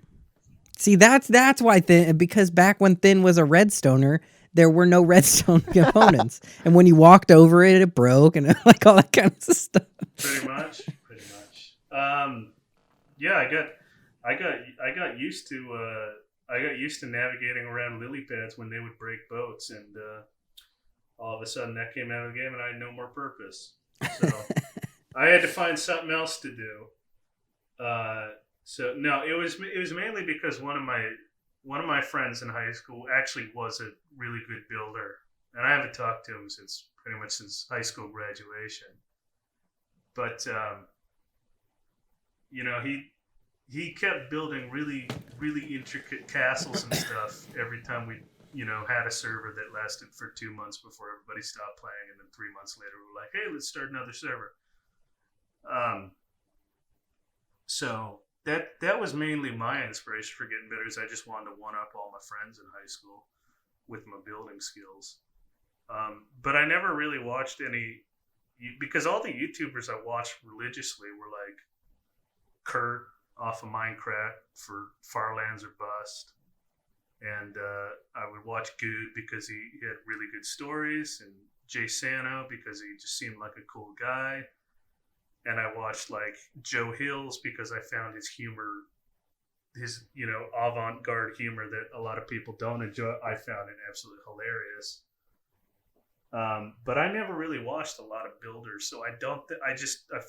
See, that's why because back when Thin was a Redstoner, there were no Redstone components, and when you walked over it, it broke, and like all that kind of stuff. Pretty much. Yeah, I got used to navigating around lily pads when they would break boats, and all of a sudden that came out of the game, and I had no more purpose. So I had to find something else to do. So no, it was mainly because one of my friends in high school actually was a really good builder, and I haven't talked to him since high school graduation. But he kept building really really intricate castles and stuff every time we had a server that lasted for 2 months before everybody stopped playing, and then 3 months later we were like, hey, let's start another server. So that was mainly my inspiration for getting better, is I just wanted to one up all my friends in high school with my building skills. But I never really watched any, because all the YouTubers I watched religiously were like Kurt off of Minecraft for Farlands or Bust, and I would watch Good because he had really good stories, and Jay Sano because he just seemed like a cool guy. And I watched like Joe Hills because I found his humor, his avant-garde humor that a lot of people don't enjoy. I found it absolutely hilarious. But I never really watched a lot of builders, so I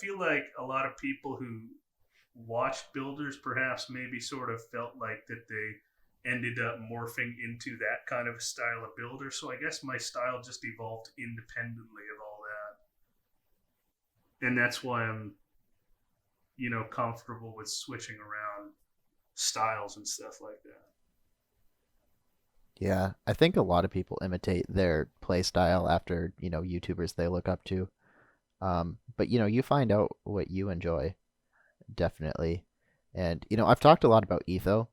feel like a lot of people who watched builders perhaps maybe sort of felt like that they ended up morphing into that kind of style of builder. So I guess my style just evolved independently of all that. And that's why I'm, comfortable with switching around styles and stuff like that. Yeah, I think a lot of people imitate their play style after, YouTubers they look up to. But, you find out what you enjoy, definitely. And, I've talked a lot about Etho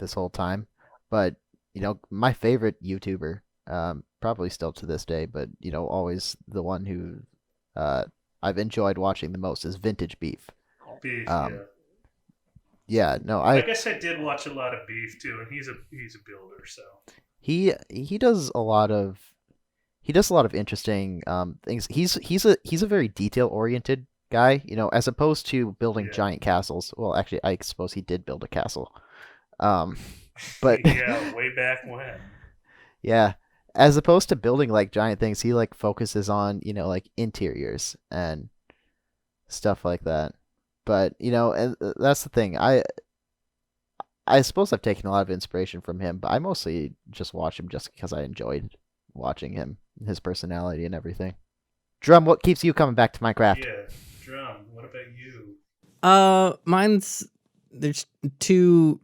this whole time, but, my favorite YouTuber, probably still to this day, but, always the one who I've enjoyed watching the most is Vintage Beef. Beef, Yeah, no, I guess I did watch a lot of Beef too, and he's a builder, so he does a lot of he does a lot of interesting things. He's a very detail oriented guy, as opposed to building Yeah. giant castles. Well, actually, I suppose he did build a castle. But Yeah, way back when. yeah, as opposed to building like giant things, he like focuses on, like interiors and stuff like that. But, and that's the thing. I suppose I've taken a lot of inspiration from him, but I mostly just watch him just because I enjoyed watching him, his personality and everything. Drum, what keeps you coming back to Minecraft? Yeah, Drum, what about you? There's two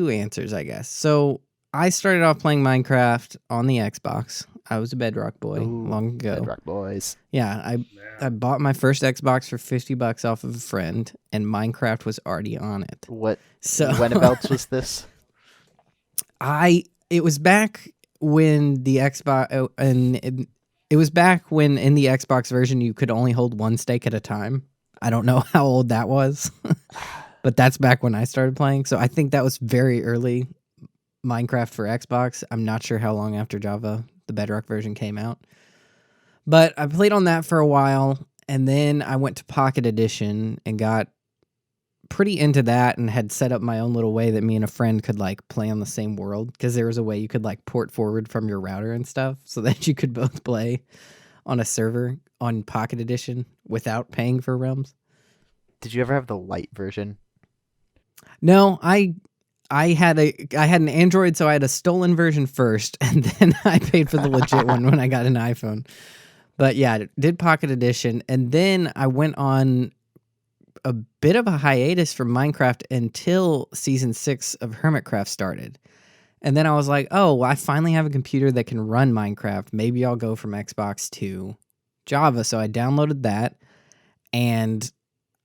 answers, I guess. So I started off playing Minecraft on the Xbox. I was a Bedrock boy long ago. Bedrock boys. Yeah, I bought my first Xbox for $50 off of a friend, and Minecraft was already on it. What? So Whenabouts was this? It was back when the Xbox it was back when in the Xbox version you could only hold one stake at a time. I don't know how old that was, but that's back when I started playing. So I think that was very early Minecraft for Xbox. I'm not sure how long after Java, the Bedrock version, came out. But I played on that for a while, and then I went to Pocket Edition and got pretty into that and had set up my own little way that me and a friend could like play on the same world, because there was a way you could like port forward from your router and stuff so that you could both play on a server on Pocket Edition without paying for realms. Did you ever have the light version? No, I had an Android, so I had a stolen version first, and then I paid for the legit one when I got an iPhone. But yeah, did Pocket Edition, and then I went on a bit of a hiatus from Minecraft until Season 6 of Hermitcraft started. And then I was like, oh, well, I finally have a computer that can run Minecraft. Maybe I'll go from Xbox to Java. So I downloaded that, and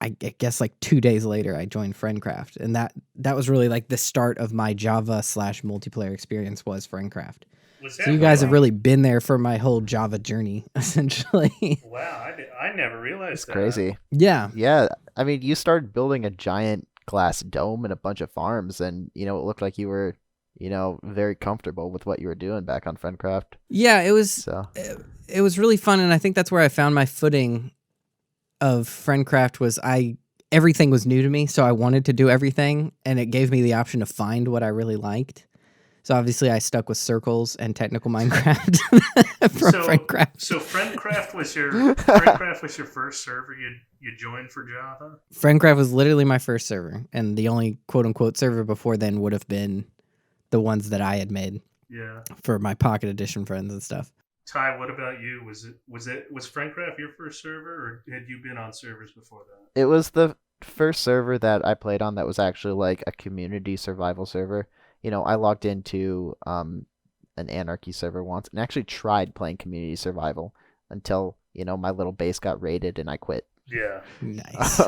I guess like 2 days later, I joined Friendcraft. And that was really like the start of my Java/multiplayer experience was Friendcraft. So you guys have really been there for my whole Java journey, essentially. Wow, I never realized that. Crazy. Yeah. Yeah. I mean, you started building a giant glass dome and a bunch of farms, and, it looked like you were, very comfortable with what you were doing back on Friendcraft. Yeah, it was So. It was really fun, and I think that's where I found my footing of Friendcraft was everything was new to me, so I wanted to do everything, and it gave me the option to find what I really liked. So obviously I stuck with circles and technical Minecraft from Friendcraft. So Friendcraft was your first server you joined for Java? Friendcraft was literally my first server, and the only quote unquote server before then would have been the ones that I had made. Yeah. For my Pocket Edition friends and stuff. Ty, what about you? Was Friendcraft your first server, or had you been on servers before that? It was the first server that I played on that was actually like a community survival server. I logged into an Anarchy server once and actually tried playing community survival until, my little base got raided and I quit. Yeah. Nice.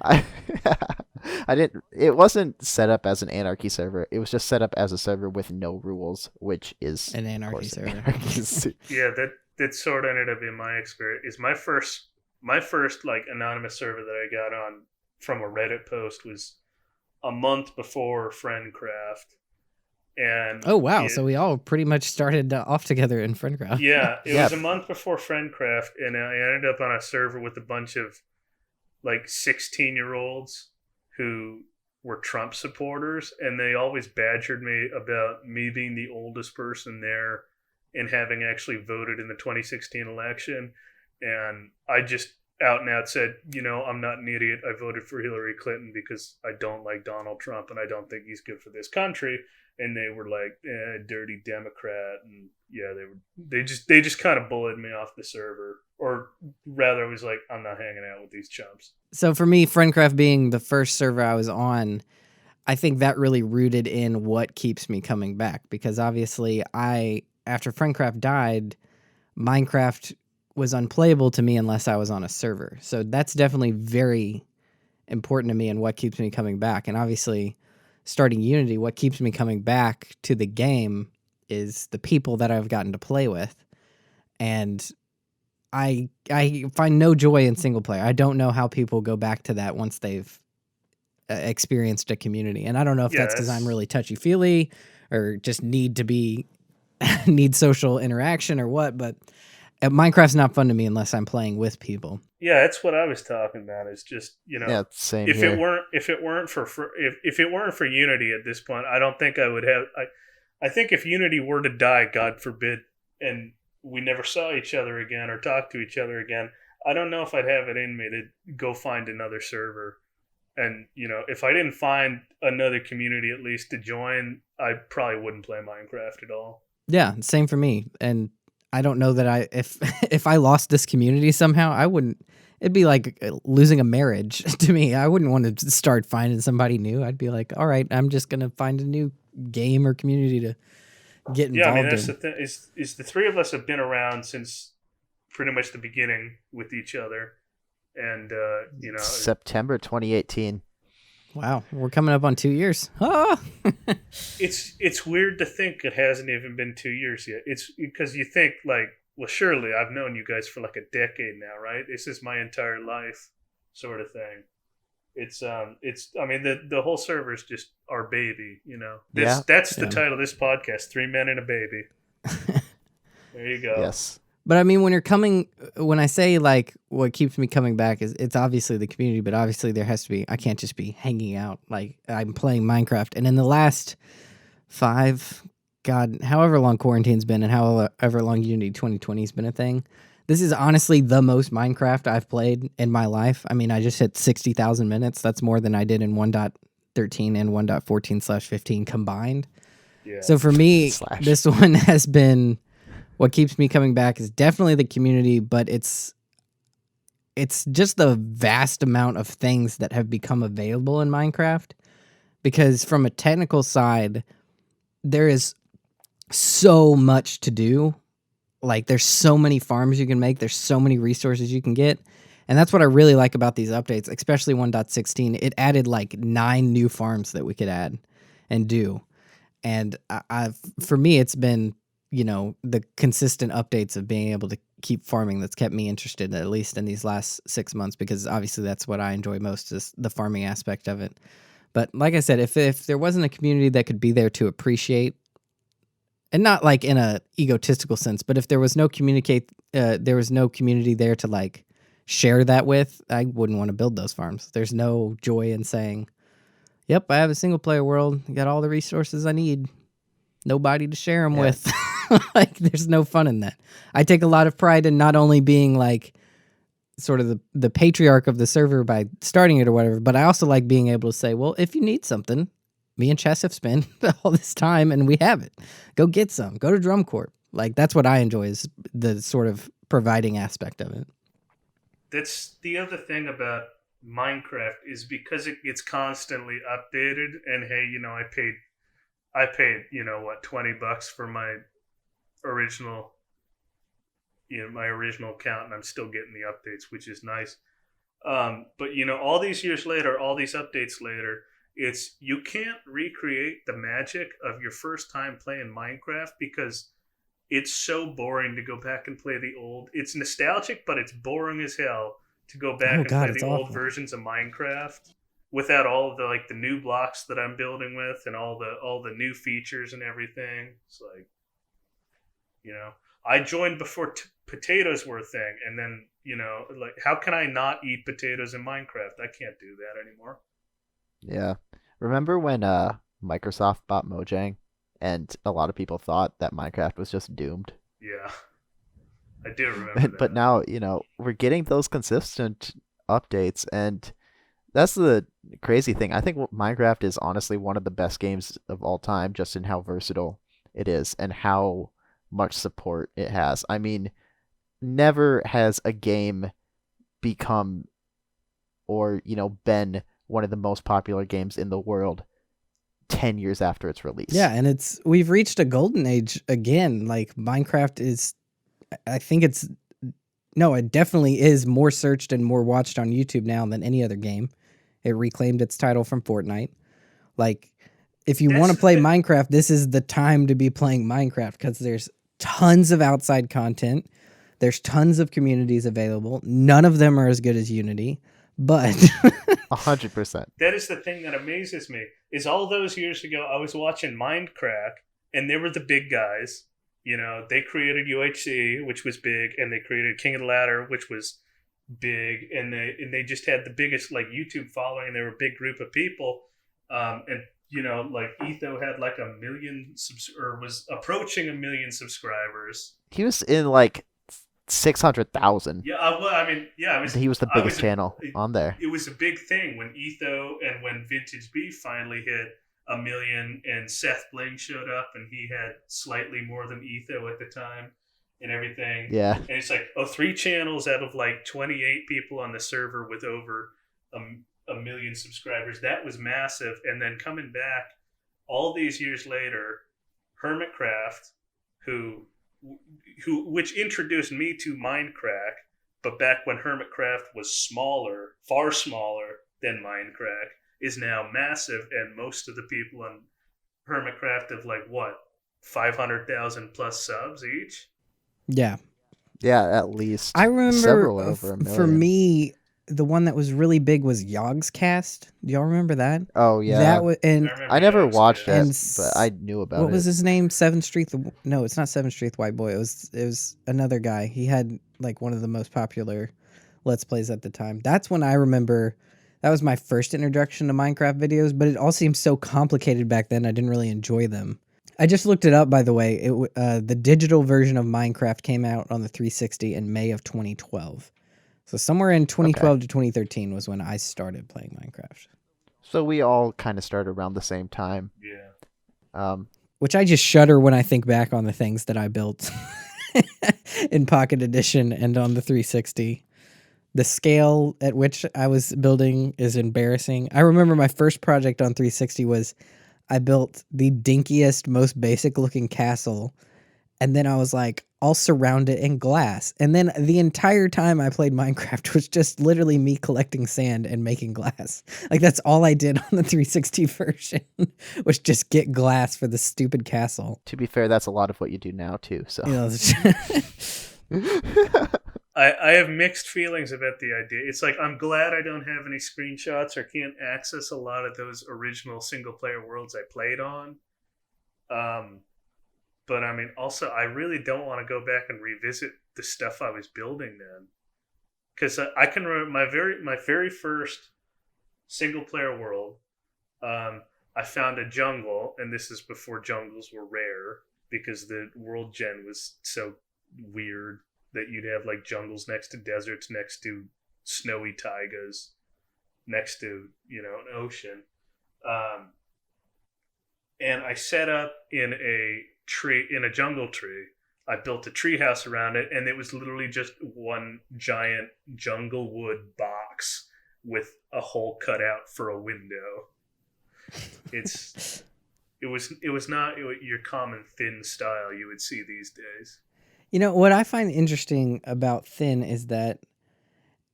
I didn't. It wasn't set up as an Anarchy server. It was just set up as a server with no rules, which is an Anarchy server. Yeah, that sort of ended up being my experience. Is my first like anonymous server that I got on from a Reddit post was a month before Friendcraft. And oh wow, so we all pretty much started off together in Friendcraft. Yeah, it was a month before Friendcraft, and I ended up on a server with a bunch of like 16-year-olds who were Trump supporters, and they always badgered me about me being the oldest person there and having actually voted in the 2016 election. And I just out and out said, I'm not an idiot. I voted for Hillary Clinton because I don't like Donald Trump and I don't think he's good for this country. And they were like, dirty Democrat. And yeah, they just kind of bullied me off the server. Or rather, I was like, I'm not hanging out with these chumps. So for me, Friendcraft being the first server I was on, I think that really rooted in what keeps me coming back. Because obviously after Friendcraft died, Minecraft was unplayable to me unless I was on a server. So that's definitely very important to me and what keeps me coming back. And obviously, starting Unity, what keeps me coming back to the game is the people that I've gotten to play with. And I find no joy in single player. I don't know how people go back to that once they've experienced a community. And I don't know if that's because I'm really touchy-feely or just need to be need social interaction or what, but Minecraft's not fun to me unless I'm playing with people. Yeah, that's what I was talking about. Is just Yeah, same if here. it weren't for Unity at this point, I don't think I would have. I think if Unity were to die, God forbid, and we never saw each other again or talked to each other again, I don't know if I'd have it in me to go find another server. And if I didn't find another community at least to join, I probably wouldn't play Minecraft at all. Yeah, same for me. And I don't know that if I lost this community somehow, I wouldn't. It'd be like losing a marriage to me. I wouldn't want to start finding somebody new. I'd be like, all right, I'm just gonna find a new game or community to get involved in. Yeah, I mean that's the thing. Is the three of us have been around since pretty much the beginning with each other, and September 2018. Wow, we're coming up on 2 years. Ah! It's weird to think it hasn't even been 2 years yet. It's because you think like, well, surely I've known you guys for like a decade now, right? This is my entire life, sort of thing. It's I mean the whole server's just our baby, That's the title of this podcast: 3 Men and a Baby. There you go. Yes. But I mean, when I say like what keeps me coming back is it's obviously the community, but obviously there has to be, I can't just be hanging out. Like I'm playing Minecraft, and in the last however long quarantine's been and however long Unity 2020 has been a thing, this is honestly the most Minecraft I've played in my life. I mean, I just hit 60,000 minutes. That's more than I did in 1.13 and 1.14/15 combined. Yeah. So for me, this one has been... What keeps me coming back is definitely the community, but it's just the vast amount of things that have become available in Minecraft. Because from a technical side, there is so much to do. Like, there's so many farms you can make. There's so many resources you can get. And that's what I really like about these updates, especially 1.16. It added like 9 new farms that we could add and do. And for me, it's been... the consistent updates of being able to keep farming that's kept me interested, at least in these last 6 months, because obviously that's what I enjoy most, is the farming aspect of it. But like I said, if there wasn't a community that could be there to appreciate, and not like in a egotistical sense, but if there was no community there to like share that with, I wouldn't want to build those farms. There's no joy in saying, yep, I have a single player world, got all the resources I need, nobody to share them with. Like, there's no fun in that. I take a lot of pride in not only being like sort of the patriarch of the server by starting it or whatever, but I also like being able to say, well, if you need something, me and Chess have spent all this time and we have it. Go get some. Go to Drum Corp. Like, that's what I enjoy, is the sort of providing aspect of it. That's the other thing about Minecraft, is because it gets constantly updated, and hey, I paid $20 for my original account, and I'm still getting the updates, which is nice. But all these years later, all these updates later, you can't recreate the magic of your first time playing Minecraft, because it's so boring to go back and play the old. It's nostalgic, but it's boring as hell to go back play the old versions of Minecraft without all of the new blocks that I'm building with and all the new features and everything. It's like, I joined before potatoes were a thing, and then how can I not eat potatoes in Minecraft? I can't do that anymore. Yeah. Remember when Microsoft bought Mojang and a lot of people thought that Minecraft was just doomed? Yeah. I do remember that. But now, we're getting those consistent updates, and that's the crazy thing. I think Minecraft is honestly one of the best games of all time, just in how versatile it is and how much support it has. I mean, never has a game become or, been one of the most popular games in the world 10 years after its release. Yeah, and we've reached a golden age again. Like, Minecraft is, it definitely is more searched and more watched on YouTube now than any other game. It reclaimed its title from Fortnite. Like, if you want to play Minecraft, this is the time to be playing Minecraft, because there's tons of outside content. There's tons of communities available. None of them are as good as Unity, but 100%. That is the thing that amazes me, is all those years ago, I was watching Minecraft, and they were the big guys, You know, they created UHC, which was big, and they created King of the Ladder, which was big, and they just had the biggest like YouTube following, and they were a big group of people. And you know, like Etho had like 1 million or was approaching 1 million subscribers. He was in like 600,000. Yeah, well, I mean, yeah, He was the biggest channel on there. It was a big thing when Etho and when Vintage Beef finally hit 1 million, and Seth Bling showed up, and he had slightly more than Etho at the time, and everything. Yeah. And it's like, 3 channels out of like 28 people on the server with over 1 million subscribers. That was massive. And then coming back all these years later, Hermitcraft, which introduced me to Mindcrack, but back when Hermitcraft was smaller, far smaller than Mindcrack, is now massive, and most of the people on Hermitcraft have like what, 500,000 plus subs each. Yeah. Yeah, at least. I remember several over 1 million. For me, the one that was really big was Yogg's Cast. Do y'all remember that? Oh yeah. That was, and I never watched it, and but I knew about it. what was his name? 7th Street. No, it's not 7th Street White Boy. It was another guy. He had like one of the most popular Let's Plays at the time. That's when I remember. That was my first introduction to Minecraft videos, but it all seemed so complicated back then. I didn't really enjoy them. I just looked it up, by the way. The digital version of Minecraft came out on the 360 in May of 2012. So somewhere in 2012 to 2013 was when I started playing Minecraft. So we all kind of started around the same time. Yeah. Which I just shudder when I think back on the things that I built in Pocket Edition and on the 360. The scale at which I was building is embarrassing. I remember my first project on 360 was I built the dinkiest, most basic looking castle. And then I was like, I'll surround it in glass. And then the entire time I played Minecraft was just literally me collecting sand and making glass. Like that's all I did on the 360 version was just get glass for the stupid castle. To be fair, that's a lot of what you do now too. So. You know, I have mixed feelings about the idea. It's like, I'm glad I don't have any screenshots or can't access a lot of those original single player worlds I played on. But I mean, also, I really don't want to go back and revisit the stuff I was building then. Because I can remember my very first single player world. I found a jungle, and this is before jungles were rare, because the world gen was so weird that you'd have like jungles next to deserts, next to snowy taigas, next to, you know, an ocean. And I set up in a jungle tree. I built a tree house around it, and it was literally just one giant jungle wood box with a hole cut out for a window. It was not your common thin style you would see these days. You know, what I find interesting about Thin is that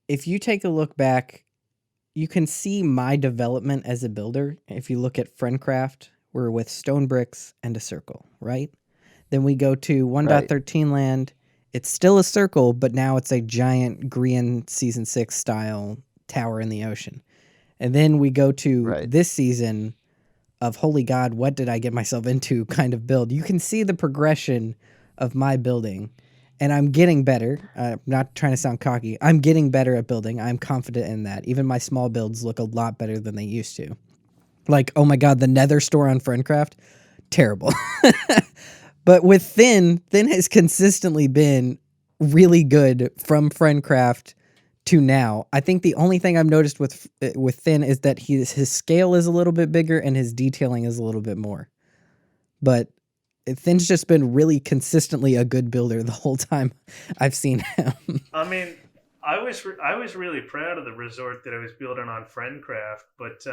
if you take a look back, you can see my development as a builder. If you look at Friendcraft, we're with stone bricks and a circle, right? Then we go to 1.13 land. It's still a circle, but now it's a giant Grian Season 6 style tower in the ocean. And then we go to this season of, holy God, what did I get myself into kind of build. You can see the progression of my building, and I'm getting better. I'm not trying to sound cocky. I'm getting better at building. I'm confident in that. Even my small builds look a lot better than they used to. Like, oh my God, the Nether store on Friendcraft, terrible. But with Thin has consistently been really good from Friendcraft to now. I think the only thing I've noticed with Thin is that his scale is a little bit bigger and his detailing is a little bit more. But Thin's just been really consistently a good builder the whole time I've seen him. I mean, I was really proud of the resort that I was building on Friendcraft, but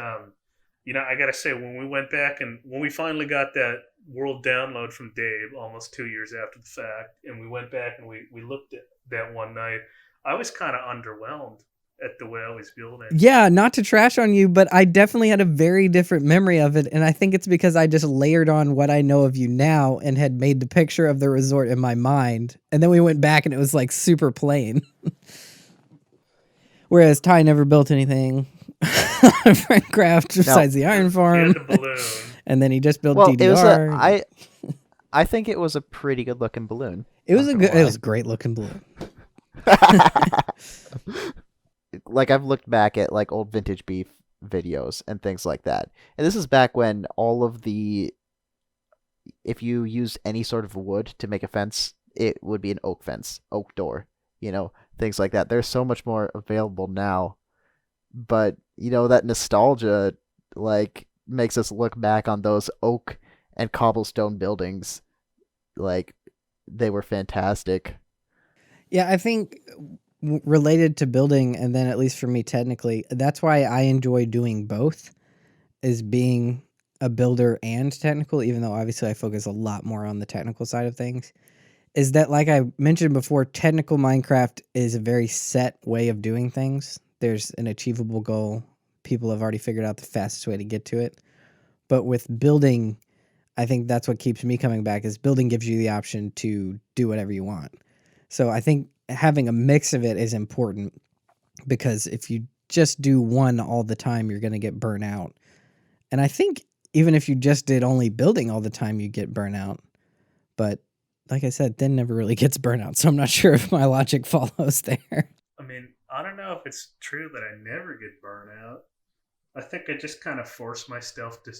you know, I gotta say, when we went back and when we finally got that world download from Dave, almost 2 years after the fact, and we went back and we looked at that one night, I was kind of underwhelmed at the way I was building. Yeah, not to trash on you, but I definitely had a very different memory of it, and I think it's because I just layered on what I know of you now and had made the picture of the resort in my mind, and then we went back and it was like super plain. Whereas Ty never built anything on Friendcraft besides the iron farm. The balloon. And then he just built well, DDR. I think it was a pretty good looking balloon. It was Not a gonna good. It lie. was a great looking balloon. Like I've looked back at like old vintage beef videos and things like that. And this is back when all of the if you used any sort of wood to make a fence, it would be an oak fence, oak door, things like that. There's so much more available now. But, that nostalgia like makes us look back on those oak and cobblestone buildings like they were fantastic. Yeah, I think related to building, and then at least for me technically, that's why I enjoy doing both, is being a builder and technical, even though obviously I focus a lot more on the technical side of things, is that, like I mentioned before, technical Minecraft is a very set way of doing things. There's an achievable goal. People have already figured out the fastest way to get to it. But with building, I think that's what keeps me coming back, is building gives you the option to do whatever you want. So I think having a mix of it is important, because if you just do one all the time, you're going to get burnt out. And I think even if you just did only building all the time, you get burnt out. But like I said, Thin never really gets burnt out, so I'm not sure if my logic follows there. I mean, I don't know if it's true that I never get burnt out. I think I just kind of force myself to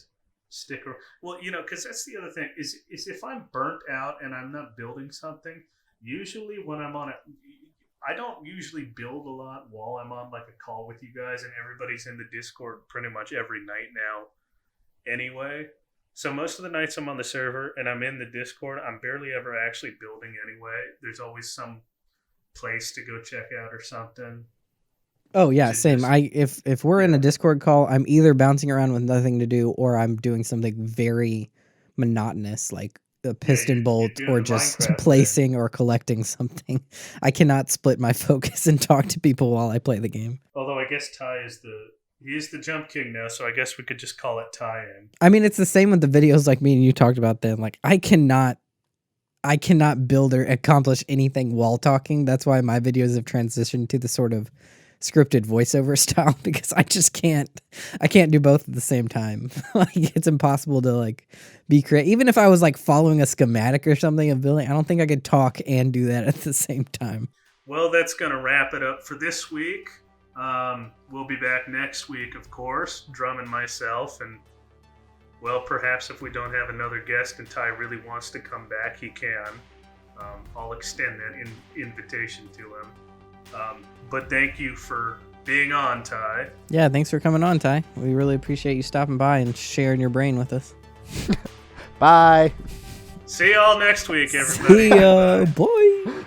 stick around. Well, because that's the other thing, is if I'm burnt out and I'm not building something, usually when I'm on it, I don't usually build a lot while I'm on like a call with you guys, and everybody's in the Discord pretty much every night now anyway. So most of the nights I'm on the server and I'm in the Discord, I'm barely ever actually building anyway. There's always some place to go check out or something. Oh yeah, same. If we're in a Discord call, I'm either bouncing around with nothing to do, or I'm doing something very monotonous, like a piston bolt, or just Minecraft placing thing. or collecting something. I cannot split my focus and talk to people while I play the game. Although I guess Ty is the Jump King now, so I guess we could just call it Ty-in. I mean, it's the same with the videos like me and you talked about then. Like I cannot build or accomplish anything while talking. That's why my videos have transitioned to the sort of scripted voiceover style, because I can't do both at the same time. Like it's impossible to like be creative. Even if I was like following a schematic or something of building, I don't think I could talk and do that at the same time. Well, that's going to wrap it up for this week. We'll be back next week, of course, Drum and myself, and well, perhaps if we don't have another guest and Ty really wants to come back, he can. I'll extend that invitation to him. But thank you for being on, Ty. Yeah, thanks for coming on, Ty. We really appreciate you stopping by and sharing your brain with us. Bye. See y'all next week, everybody. See ya, boy.